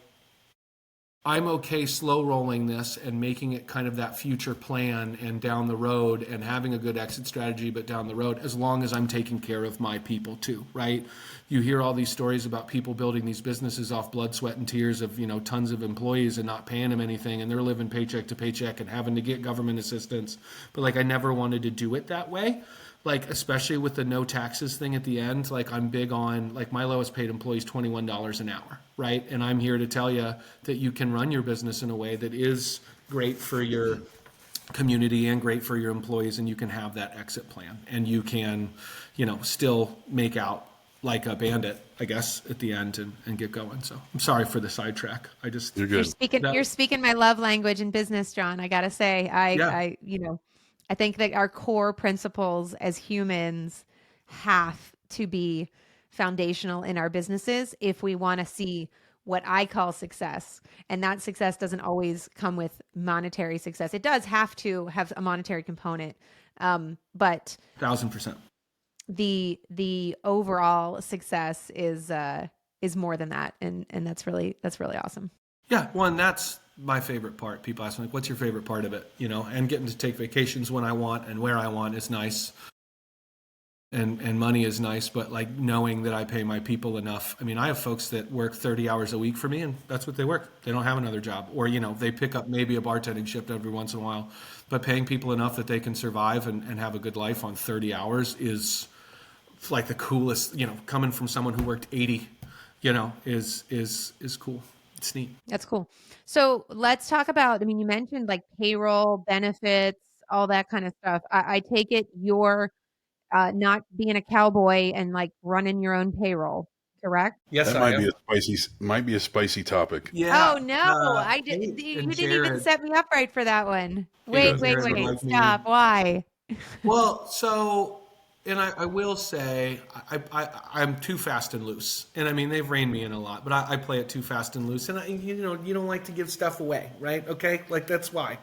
I'm okay slow rolling this and making it kind of that future plan and down the road and having a good exit strategy, but down the road, as long as I'm taking care of my people too, right? You hear all these stories about people building these businesses off blood, sweat, and tears of, tons of employees and not paying them anything, and they're living paycheck to paycheck and having to get government assistance. But like, I never wanted to do it that way. Like, especially with the no taxes thing at the end, like, I'm big on, like, my lowest paid employee is $21 an hour, right? And I'm here to tell you that you can run your business in a way that is great for your community and great for your employees, and you can have that exit plan, and you can, still make out like a bandit, I guess, at the end, and get going. So I'm sorry for the sidetrack. You're You're good. speaking That, you're speaking my love language in business, John. I gotta say, yeah. I think that our core principles as humans have to be foundational in our businesses if we want to see what I call success. And that success doesn't always come with monetary success. It does have to have a monetary component. But 1,000%. the overall success is more than that. And that's really awesome. Yeah, well, and that's my favorite part. People ask me, like, what's your favorite part of it? And getting to take vacations when I want and where I want is nice. And money is nice, but like knowing that I pay my people enough. I mean, I have folks that work 30 hours a week for me, and that's what they work. They don't have another job. Or, they pick up maybe a bartending shift every once in a while. But paying people enough that they can survive and have a good life on 30 hours is like the coolest, coming from someone who worked 80, is cool. It's neat. That's cool. So let's talk about, I mean, you mentioned like payroll, benefits, all that kind of stuff. I take it you're not being a cowboy and like running your own payroll, correct? Yes, That I am. might be a spicy topic. Yeah. Oh no, Kate and you didn't even Jared. set me up right for that one. Kate Wait, and Good. wait, Jared So, would wait, like me. stop. Why? Well, so, and I will say, I'm too fast and loose. And I mean, they've reined me in a lot, but I play it too fast and loose. And, you don't like to give stuff away, right? Okay? Like, that's why.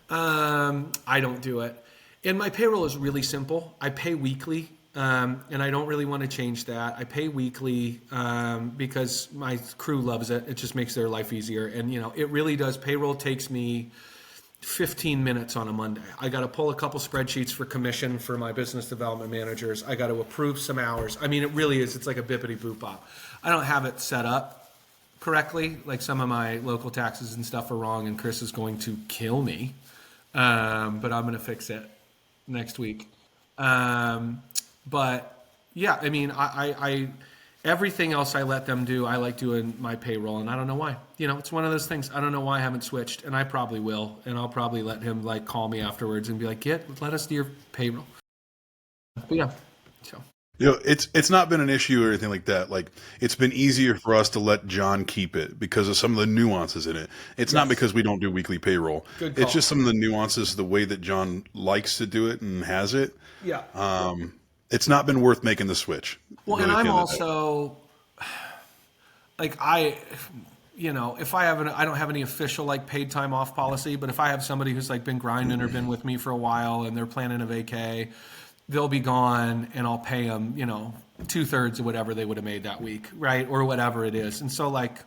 I don't do it. And my payroll is really simple. I pay weekly. And I don't really want to change that. I pay weekly because my crew loves it. It just makes their life easier. And, it really does. Payroll takes me 15 minutes on a Monday. I got to pull a couple spreadsheets for commission for my business development managers. I got to approve some hours. I mean, it really is. It's like a bippity boop bop. I don't have it set up correctly. Like some of my local taxes and stuff are wrong, and Chris is going to kill me. But I'm going to fix it next week. But yeah, I mean, I everything else I let them do. I like doing my payroll, and I don't know why. You know, it's one of those things. I don't know why I haven't switched, and I probably will. And I'll probably let him like call me afterwards and be like, let us do your payroll. But yeah, so. You know, it's not been an issue or anything like that. Like, it's been easier for us to let John keep it because of some of the nuances in it. It's not because we don't do weekly payroll. Good call. It's just some of the nuances, the way that John likes to do it and has it. Yeah. It's not been worth making the switch. Well, really, and I'm at the end of also like if I don't have any official like paid time off policy, but if I have somebody who's like been grinding or been with me for a while and they're planning a vacay, they'll be gone and I'll pay them, 2/3 of whatever they would have made that week, right? Or whatever it is. And so like,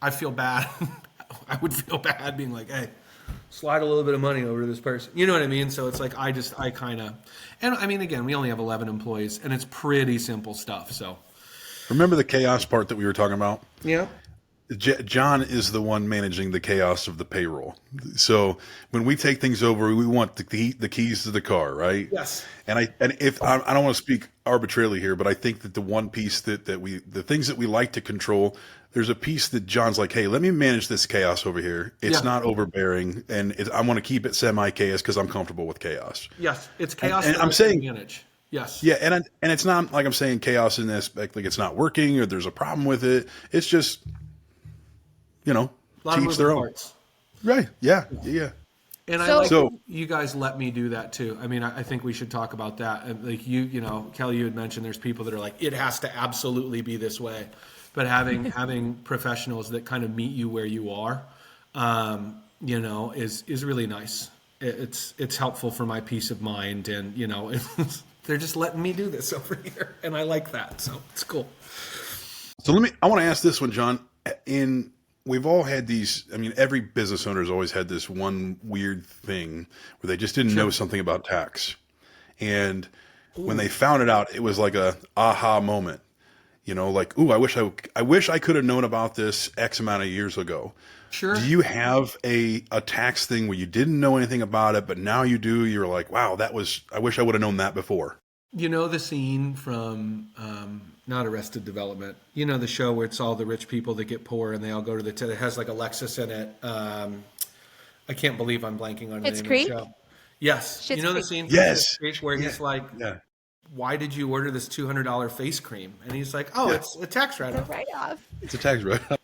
I feel bad. I would feel bad being like, hey, slide a little bit of money over to this person. You know what I mean? So it's like, and I mean, again, we only have 11 employees and it's pretty simple stuff. So remember the chaos part that we were talking about? yeah. John is the one managing the chaos of the payroll. So when we take things over, we want the keys to the car, right? Yes. And if I don't want to speak arbitrarily here, but I think that the one piece the things that we like to control, there's a piece that John's like, hey, let me manage this chaos over here. It's not overbearing, and I want to keep it semi-chaos because I'm comfortable with chaos. Yes, it's chaos. And I'm saying manage. Yes. Yeah, and it's not like I'm saying chaos in the aspect like it's not working or there's a problem with it. It's just, a lot of teach their own. parts. Right. Yeah. Yeah. And I like you guys let me do that too. I mean, I think we should talk about that. And like Kelly, you had mentioned there's people that are like, it has to absolutely be this way. But having professionals that kind of meet you where you are, is really nice. It's helpful for my peace of mind, and they're just letting me do this over here, and I like that. So it's cool. So I want to ask this one, John. We've all had these, I mean, every business owner has always had this one weird thing where they just didn't know something about tax. And when they found it out, it was like a aha moment. Like, ooh, I wish I could have known about this X amount of years ago. Sure. Do you have a tax thing where you didn't know anything about it, but now you do? You're like, wow, I wish I would have known that before. You know the scene from not Arrested Development. You know the show where it's all the rich people that get poor and they all go to it has like Alexis in it. I can't believe I'm blanking on the name of the show. Yes. Schitt's you know Creek. the scene from Yes. Schitt's Creek where he's like, why did you order this $200 face cream? And he's like, it's a tax write-off. It's a tax write-off.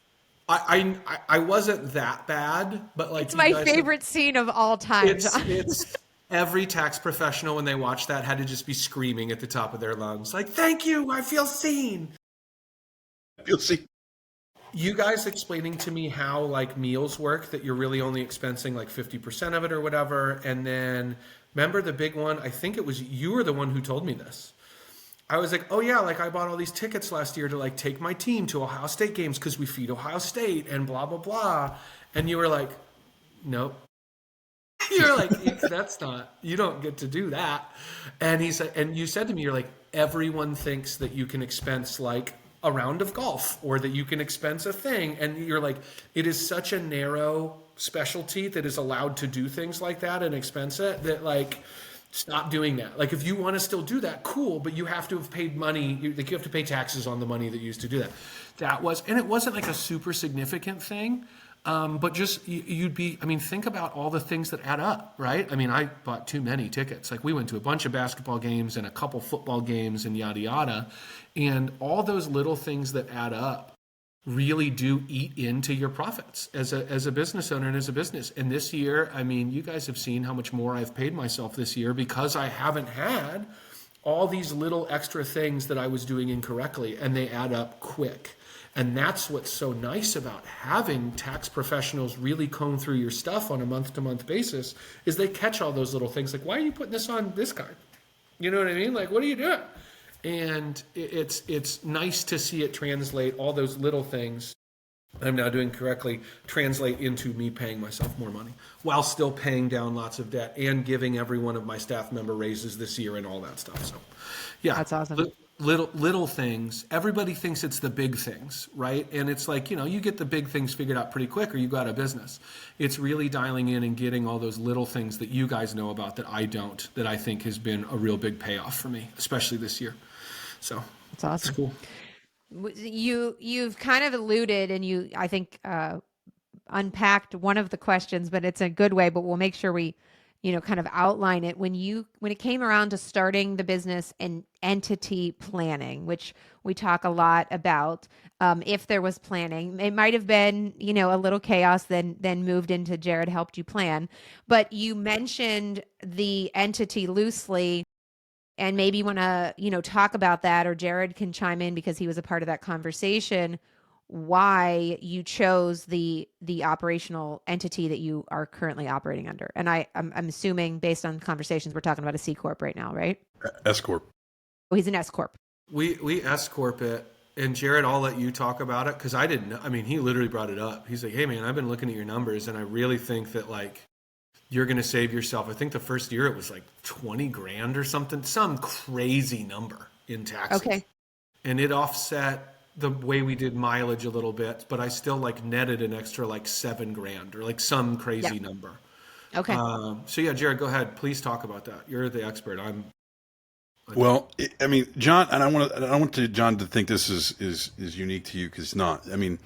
I wasn't that bad, but like it's my favorite scene of all time. It's every tax professional when they watch that had to just be screaming at the top of their lungs, like, "Thank you, I feel seen." You'll see. You guys explaining to me how like meals work, that you're really only expensing like 50% of it or whatever, and then remember the big one? I think it was you were the one who told me this. I was like, oh yeah, like I bought all these tickets last year to like take my team to Ohio State games because we feed Ohio State and blah, blah, blah. And you were like, nope. You're like, you don't get to do that. And he said, and you said to me, you're like, everyone thinks that you can expense like a round of golf or that you can expense a thing. And you're like, it is such a narrow specialty that is allowed to do things like that and expense it that like, stop doing that. Like if you want to still do that, cool, but you have to have paid money. You have to pay taxes on the money that you used to do that. And it wasn't like a super significant thing, but just think about all the things that add up, right? I mean, I bought too many tickets. Like we went to a bunch of basketball games and a couple football games and yada, yada. And all those little things that add up really do eat into your profits as a business owner and as a business. And this year, I mean, you guys have seen how much more I've paid myself this year because I haven't had all these little extra things that I was doing incorrectly, and they add up quick. And that's what's so nice about having tax professionals really comb through your stuff on a month-to-month basis is they catch all those little things. Like, why are you putting this on this card? You know what I mean? Like, what are you doing? And it's nice to see it translate all those little things I'm now doing correctly translate into me paying myself more money while still paying down lots of debt and giving every one of my staff member raises this year and all that stuff. So, yeah, That's awesome. little things. Everybody thinks it's the big things, right? And it's like, you get the big things figured out pretty quick or you got a business. It's really dialing in and getting all those little things that you guys know about that I don't, that I think has been a real big payoff for me, especially this year. So That's awesome. it's cool. You've kind of alluded, and I think unpacked one of the questions, but it's a good way. But we'll make sure we, kind of outline it when it came around to starting the business and entity planning, which we talk a lot about. If there was planning, it might have been a little chaos, then moved into Jared helped you plan. But you mentioned the entity loosely. And maybe you want to, talk about that, or Jared can chime in because he was a part of that conversation, why you chose the operational entity that you are currently operating under. And I'm assuming based on conversations, we're talking about a C Corp right now, right? S Corp. Oh, he's an S Corp. We S Corp it. And Jared, I'll let you talk about it because I didn't know. I mean, he literally brought it up. He's like, hey, man, I've been looking at your numbers and I really think that you're going to save yourself. I think the first year it was like 20 grand or something, some crazy number in taxes. Okay. And it offset the way we did mileage a little bit, but I still netted an extra 7 grand or some crazy number. Okay. So yeah, Jared, go ahead. Please talk about that. You're the expert. Well, I mean, John, and I want John to think this is unique to you because it's not. I mean,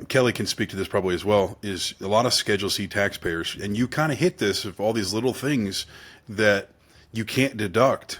Kelly can speak to this probably as well, is a lot of Schedule C taxpayers, and you kind of hit this of all these little things that you can't deduct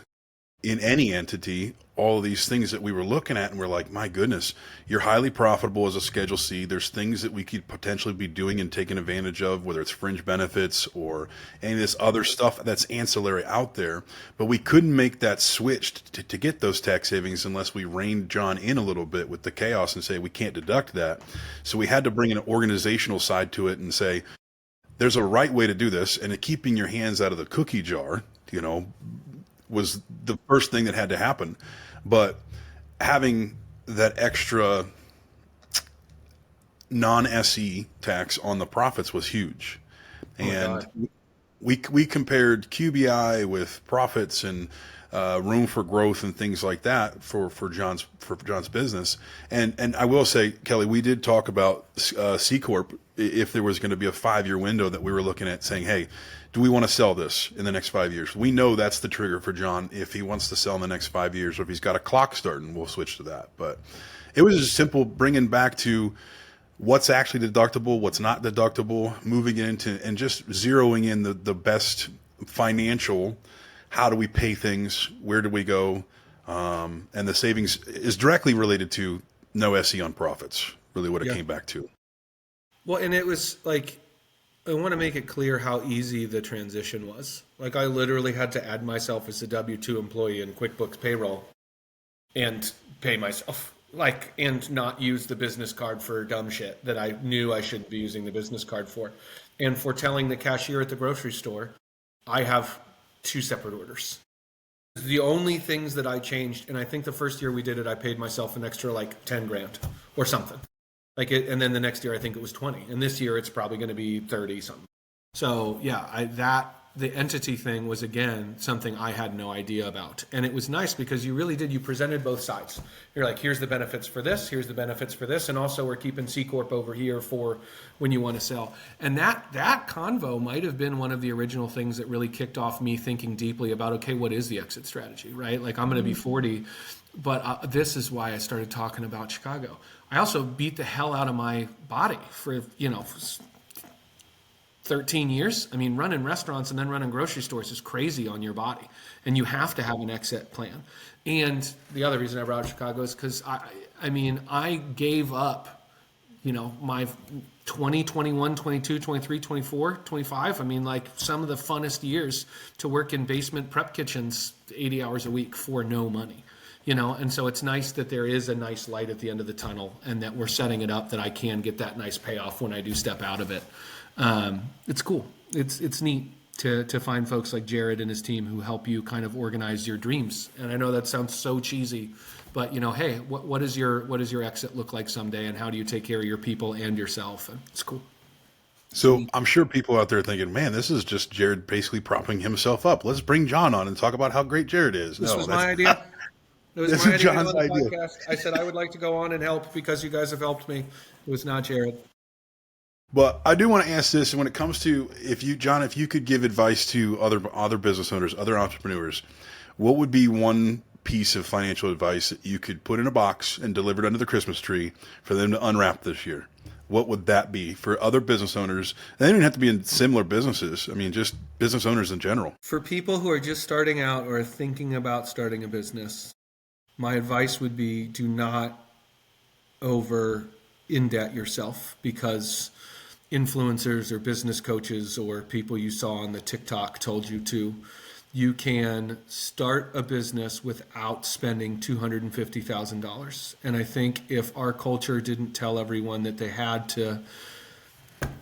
in any entity, all of these things that we were looking at, and we're like, my goodness, you're highly profitable as a Schedule C. There's things that we could potentially be doing and taking advantage of, whether it's fringe benefits or any of this other stuff that's ancillary out there. But we couldn't make that switch to get those tax savings unless we reined John in a little bit with the chaos and say we can't deduct that. So we had to bring an organizational side to it and say, there's a right way to do this, and keeping your hands out of the cookie jar, was the first thing that had to happen. But having that extra non-SE tax on the profits was huge. And we compared QBI with profits and room for growth and things like that for John's business. And I will say, Kelly, we did talk about C Corp if there was going to be a 5-year window that we were looking at saying, hey, do we want to sell this in the next 5 years? We know that's the trigger for John if he wants to sell in the next 5 years, or if he's got a clock starting, we'll switch to that. But it was just simple bringing back to what's actually deductible, what's not deductible, moving it into and just zeroing in the best financial, how do we pay things, where do we go, and the savings is directly related to no SE on profits, really what it came back to. Well, and it was I want to make it clear how easy the transition was. I literally had to add myself as a W-2 employee in QuickBooks payroll and pay myself, and not use the business card for dumb shit that I knew I shouldn't be using the business card for. And for telling the cashier at the grocery store, I have 2 separate orders. The only things that I changed, and I think the first year we did it, I paid myself an extra 10 grand or something. And then the next year I think it was 20, and this year it's probably going to be 30 something. So yeah, the entity thing was again something I had no idea about, and it was nice because you presented both sides. You're like, here's the benefits for this, here's the benefits for this, and also we're keeping C Corp over here for when you want to sell. And that convo might have been one of the original things that really kicked off me thinking deeply about, okay, what is the exit strategy, right? I'm going to be 40. But this is why I started talking about Chicago. I also beat the hell out of my body for, 13 years. I mean, running restaurants and then running grocery stores is crazy on your body. And you have to have an exit plan. And the other reason I brought Chicago is because, I gave up, my 20, 21, 22, 23, 24, 25. Some of the funnest years to work in basement prep kitchens 80 hours a week for no money. And so it's nice that there is a nice light at the end of the tunnel and that we're setting it up that I can get that nice payoff when I do step out of it. It's cool. It's neat. to find folks like Jared and his team who help you kind of organize your dreams. And I know that sounds so cheesy, but hey, what is your exit look like someday, and how do you take care of your people and yourself? And it's cool. So I'm sure people out there thinking, man, this is just Jared basically propping himself up. Let's bring Jon on and talk about how great Jared is. This No, was my that's idea. It was this my is idea to go Jon's on the idea. podcast. I said I would like to go on and help because you guys have helped me. It was not Jared. But I do want to ask this, and when it comes to Jon, if you could give advice to other business owners, other entrepreneurs, what would be one piece of financial advice that you could put in a box and deliver it under the Christmas tree for them to unwrap this year? What would that be for other business owners? And they don't even have to be in similar businesses. I mean, just business owners in general. For people who are just starting out or thinking about starting a business, my advice would be do not over indebt yourself, because influencers or business coaches or people you saw on the TikTok told you to. You can start a business without spending $250,000. And I think if our culture didn't tell everyone that they had to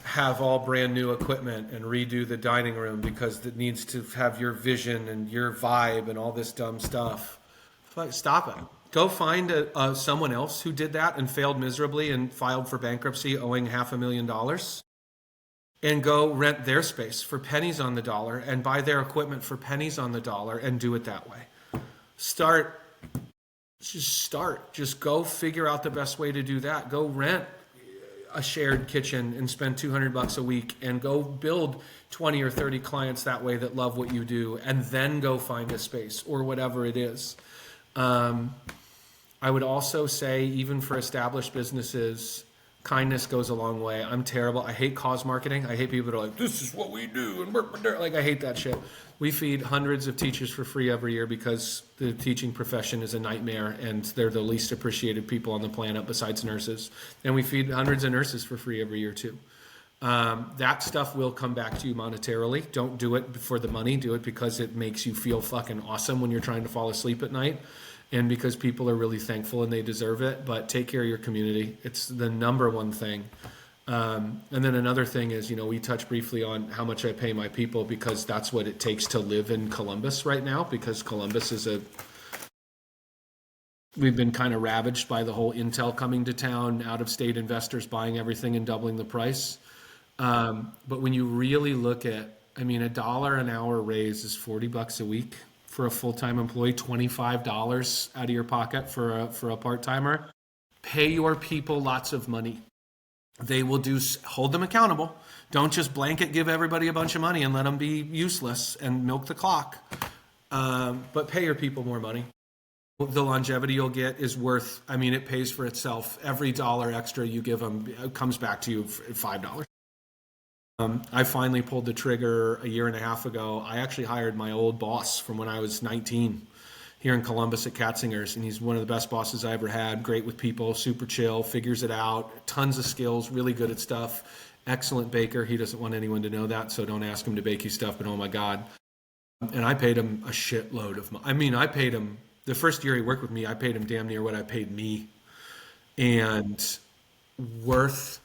have all brand new equipment and redo the dining room because it needs to have your vision and your vibe and all this dumb stuff, stop it. Go find someone else who did that and failed miserably and filed for bankruptcy owing $500,000, and go rent their space for pennies on the dollar and buy their equipment for pennies on the dollar and do it that way. Just go figure out the best way to do that. Go rent a shared kitchen and spend $200 a week and go build 20 or 30 clients that way that love what you do, and then go find a space or whatever it is. I would also say, even for established businesses, kindness goes a long way. I'm terrible. I hate cause marketing. I hate people that are like, this is what we do. And like, I hate that shit. We feed hundreds of teachers for free every year because the teaching profession is a nightmare and they're the least appreciated people on the planet besides nurses. And we feed hundreds of nurses for free every year too. That stuff will come back to you monetarily. Don't do it for the money. Do it because it makes you feel fucking awesome when you're trying to fall asleep at night, and because people are really thankful and they deserve it. But take care of your community. It's the number one thing. And then another thing is, we touched briefly on how much I pay my people, because that's what it takes to live in Columbus right now, because Columbus is we've been kind of ravaged by the whole Intel coming to town, out-of-state investors buying everything and doubling the price. But when you really look at, $1 an hour raise is $40 a week for a full-time employee, $25 out of your pocket for a part-timer. Pay your people lots of money. They will hold them accountable. Don't just blanket give everybody a bunch of money and let them be useless and milk the clock. But pay your people more money. The longevity you'll get is worth, it pays for itself. Every dollar extra you give them comes back to you $5. I finally pulled the trigger a year and a half ago. I actually hired my old boss from when I was 19 here in Columbus at Katzinger's, and he's one of the best bosses I ever had. Great with people, super chill, figures it out, tons of skills, really good at stuff, excellent baker. He doesn't want anyone to know that, so don't ask him to bake you stuff, but oh my God. And I paid him a shitload of money. I paid him, the first year he worked with me, I paid him damn near what I paid me. And worth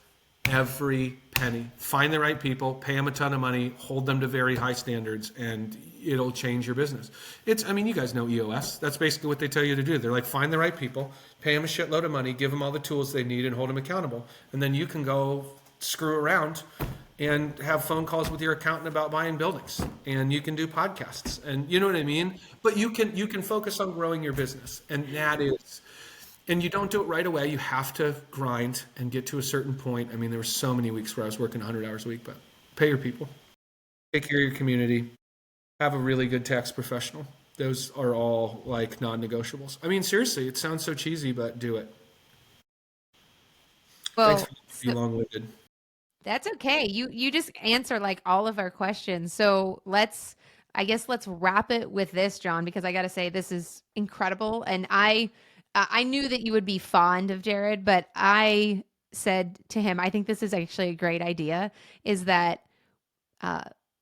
every penny. Find the right people, pay them a ton of money, hold them to very high standards, and it'll change your business. You guys know EOS. That's basically what they tell you to do. They're like, find the right people, pay them a shitload of money, give them all the tools they need, and hold them accountable. And then you can go screw around and have phone calls with your accountant about buying buildings, and you can do podcasts, and you know what I mean? But you can focus on growing your business, and that is... And you don't do it right away. You have to grind and get to a certain point. There were so many weeks where I was working 100 hours a week, but pay your people. Take care of your community. Have a really good tax professional. Those are all like non-negotiables. Seriously, it sounds so cheesy, but do it. Well, Thanks for being long-winded. that's okay. You just answer like all of our questions. So let's wrap it with this, Jon, because I got to say this is incredible. And I knew that you would be fond of Jared, but I said to him, I think this is actually a great idea, is that,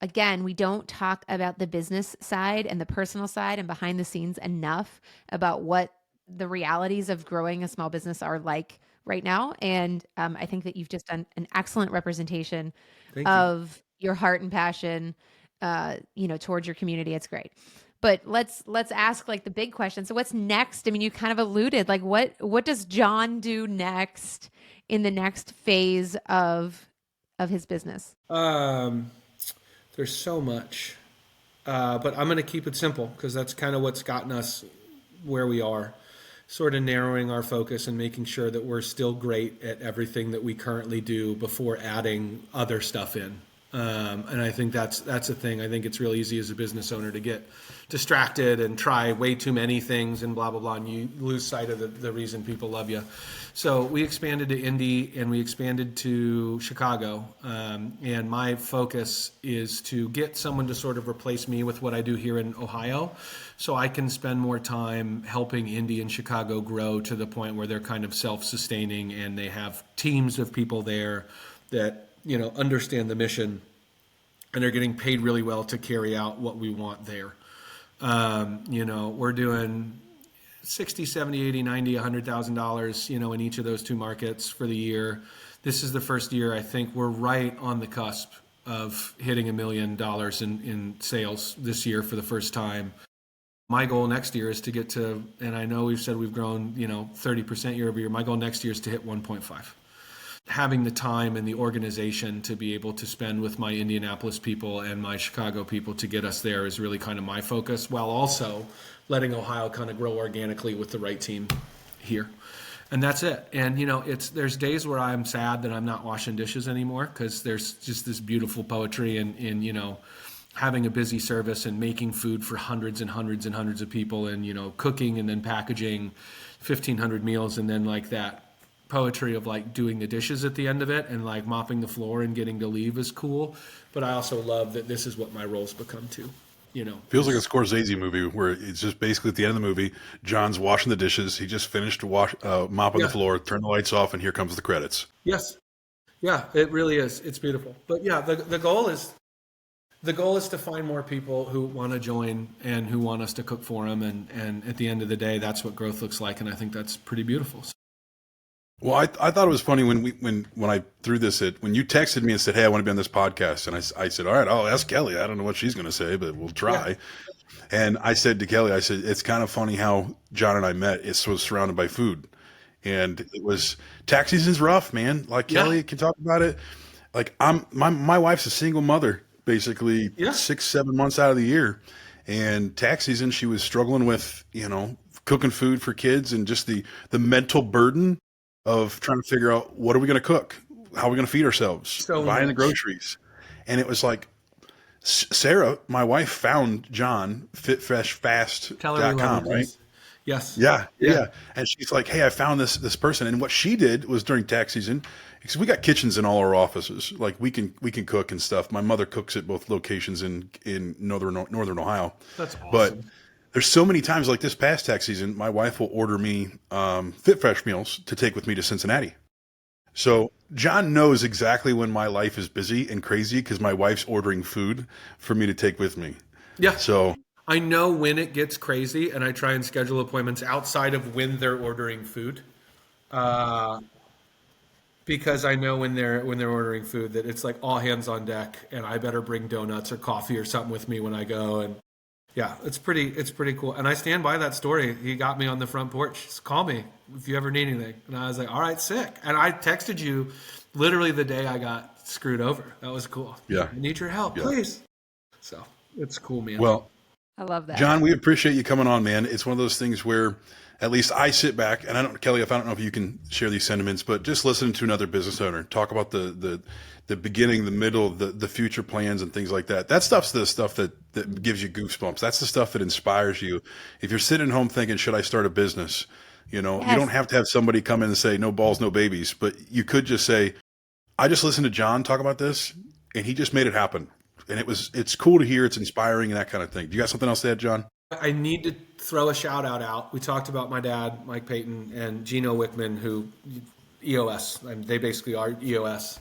again, we don't talk about the business side and the personal side and behind the scenes enough about what the realities of growing a small business are like right now. And I think that you've just done an excellent representation Thank you. of your heart and passion. towards your community. It's great. But let's ask like the big question. So what's next? I mean, you kind of alluded, like what does Jon do next in the next phase of his business? Um, there's so much, but I'm going to keep it simple because that's kind of what's gotten us where we are. Sort of narrowing our focus and making sure that we're still great at everything that we currently do before adding other stuff in. And I think that's a thing. I think it's real easy as a business owner to get distracted and try way too many things and blah, blah, blah, and you lose sight of the reason people love you. So we expanded to Indy and we expanded to Chicago. And my focus is to get someone to sort of replace me with what I do here in Ohio, so I can spend more time helping Indy and Chicago grow to the point where they're kind of self-sustaining and they have teams of people there that understand the mission and are getting paid really well to carry out what we want there. We're doing 60, 70, 80, 90, $100,000, in each of those two markets for the year. This is the first year I think we're right on the cusp of hitting $1 million in sales this year for the first time. My goal next year is to get to, and I know we've said we've grown, 30% year over year. My goal next year is to hit 1.5. Having the time and the organization to be able to spend with my Indianapolis people and my Chicago people to get us there is really kind of my focus, while also letting Ohio kind of grow organically with the right team here. And that's it. And, there's days where I'm sad that I'm not washing dishes anymore because there's just this beautiful poetry in having a busy service and making food for hundreds and hundreds and hundreds of people and, cooking and then packaging 1,500 meals and then like that poetry of like doing the dishes at the end of it and like mopping the floor and getting to leave is cool. But I also love that this is what my role's become too. Feels like a Scorsese movie where it's just basically at the end of the movie, John's washing the dishes. He just finished mopping the floor, turn the lights off, and here comes the credits. Yes. Yeah, it really is. It's beautiful. But yeah, the goal is to find more people who want to join and who want us to cook for them. And at the end of the day, that's what growth looks like. And I think that's pretty beautiful. Well, I thought it was funny when I threw this when you texted me and said, "Hey, I want to be on this podcast," and I said, "All right, I'll ask Kelly. I don't know what she's going to say, but we'll try." Yeah. And I said to Kelly, I said, "It's kind of funny how Jon and I met. It was surrounded by food, and it was tax season's rough, man. Like Kelly can talk about it. Like my wife's a single mother, basically 6-7 months out of the year, and tax season she was struggling with cooking food for kids and just the mental burden of trying to figure out what are we going to cook, how are we going to feed ourselves, buying the groceries. And it was like Sarah, my wife, found Jon fitfreshfast.com, right? Yes. Yeah. And she's like, "Hey, I found this person." And what she did was during tax season, because we got kitchens in all our offices, like we can cook and stuff. My mother cooks at both locations in northern Ohio. That's awesome. But there's so many times, like this past tax season, my wife will order me Fit Fresh meals to take with me to Cincinnati. So Jon knows exactly when my life is busy and crazy because my wife's ordering food for me to take with me. Yeah. So I know when it gets crazy, and I try and schedule appointments outside of when they're ordering food, because I know when they're ordering food that it's like all hands on deck, and I better bring donuts or coffee or something with me when I go. And yeah, it's pretty cool. And I stand by that story. He got me on the front porch. Just call me if you ever need anything. And I was like, all right, sick. And I texted you literally the day I got screwed over. That was cool. Yeah. I need your help, please. So it's cool, man. Well, I love that. Jon, we appreciate you coming on, man. It's one of those things where at least I sit back, and Kelly, I don't know if you can share these sentiments, but just listening to another business owner talk about the beginning, the middle, the future plans and things like that. That stuff's the stuff that gives you goosebumps. That's the stuff that inspires you. If you're sitting home thinking, should I start a business? You don't have to have somebody come in and say, no balls, no babies, but you could just say, I just listened to Jon talk about this and he just made it happen. And it's cool to hear. It's inspiring and that kind of thing. Do you got something else to add, Jon? I need to throw a shout out. We talked about my dad, Mike Paton, and Gino Wickman, who EOS, they basically are EOS.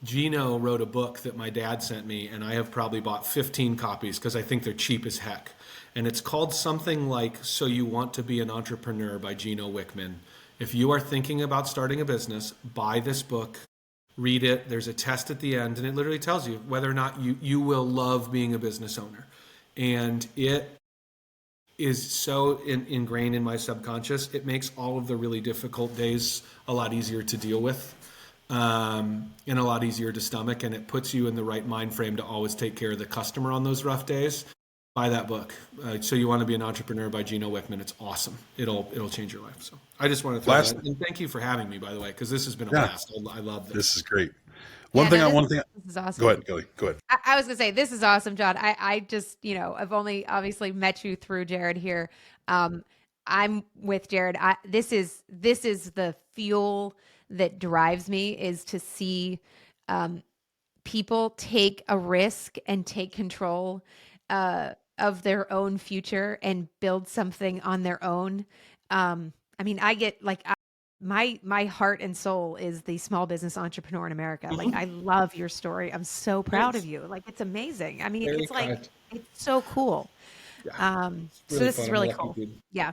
Gino wrote a book that my dad sent me, and I have probably bought 15 copies because I think they're cheap as heck. And it's called something like So You Want to Be an Entrepreneur by Gino Wickman. If you are thinking about starting a business, buy this book. read it. There's a test at the end, and it literally tells you whether or not you will love being a business owner. And it is so ingrained in my subconscious. It makes all of the really difficult days a lot easier to deal with, and a lot easier to stomach. And it puts you in the right mind frame to always take care of the customer on those rough days. Buy that book. So You Want to Be an Entrepreneur by Gino Wickman. It's awesome. It'll change your life. So I just want to throw that. And thank you for having me, by the way, because this has been a blast. I love this. This is great. This is awesome. Go ahead, Kelly. Go ahead. I was gonna say this is awesome, John. I just I've only obviously met you through Jared here. I'm with Jared. This is the fuel that drives me, is to see people take a risk and take control of their own future and build something on their own. I mean, I get like my heart and soul is the small business entrepreneur in America. Like, I love your story. I'm so proud of you. Like, it's amazing. I mean, it's like, it's so cool. Yeah, so this is really cool. Yeah.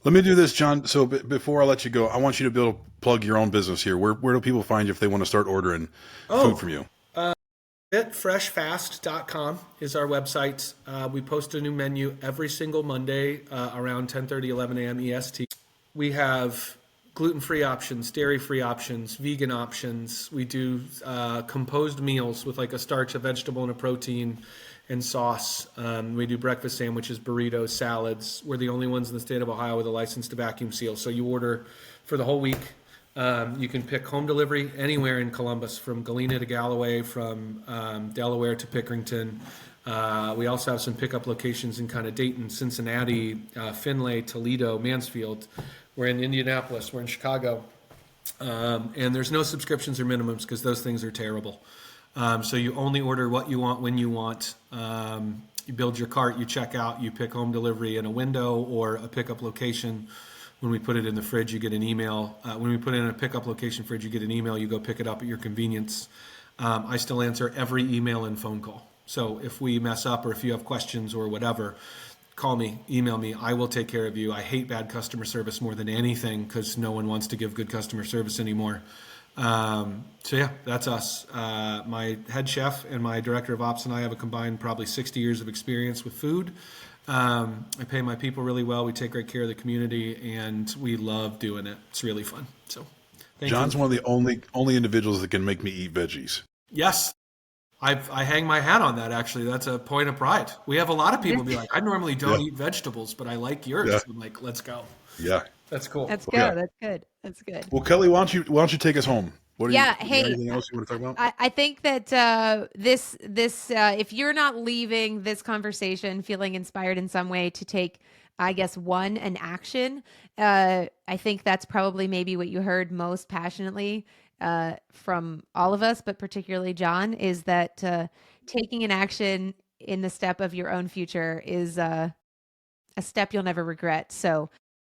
Let me do this, John. So before I let you go, I want you to be able to plug your own business here. Where do people find you if they want to start ordering food from you? Freshfast.com is our website. We post a new menu every single Monday around 10:30, 11 a.m. EST. We have gluten-free options, dairy-free options, vegan options. We do composed meals with like a starch, a vegetable, and a protein and sauce. We do breakfast sandwiches, burritos, salads. We're the only ones in the state of Ohio with a license to vacuum seal. So you order for the whole week. You can pick home delivery anywhere in Columbus, from Galena to Galloway, from Delaware to Pickerington. We also have some pickup locations in kind of Dayton, Cincinnati, Findlay, Toledo, Mansfield. We're in Indianapolis. We're in Chicago. And there's no subscriptions or minimums because those things are terrible. So you only order what you want when you want. You build your cart, you check out, you pick home delivery in a window or a pickup location. When we put it in the fridge, you get an email. When we put it in a pickup location fridge, you get an email. You go pick it up at your convenience. I still answer every email and phone call. So if we mess up or if you have questions or whatever, call me, email me. I will take care of you. I hate bad customer service more than anything because no one wants to give good customer service anymore. So yeah, that's us. My head chef and my director of ops and I have a combined probably 60 years of experience with food. I pay my people really well. We take great care of the community, and we love doing it. It's really fun. So, John's one of the only individuals that can make me eat veggies. Yes, I hang my hat on that. Actually, that's a point of pride. We have a lot of people be like, I normally don't eat vegetables, but I like yours. Yeah. I'm like, let's go. Yeah, that's cool. That's good. Yeah. That's good. That's good. Well, Kelly, why don't you take us home? Hey, anything else you want to talk about? I think that this if you're not leaving this conversation feeling inspired in some way to take, I guess, an action, I think that's probably maybe what you heard most passionately from all of us, but particularly John, is that taking an action in the step of your own future is a step you'll never regret. So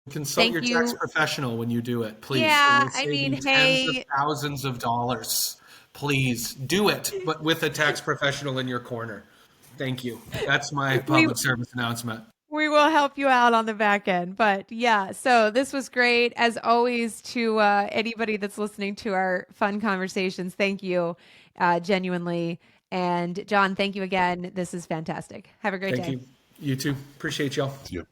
consult your tax professional when you do it, please. Yeah, I mean, tens of thousands of dollars. Please do it, but with a tax professional in your corner. Thank you. That's my public service announcement. We will help you out on the back end. But yeah, so this was great. As always, to anybody that's listening to our fun conversations, thank you, genuinely. And John, thank you again. This is fantastic. Have a great day. Thank you. You too. Appreciate y'all. See you.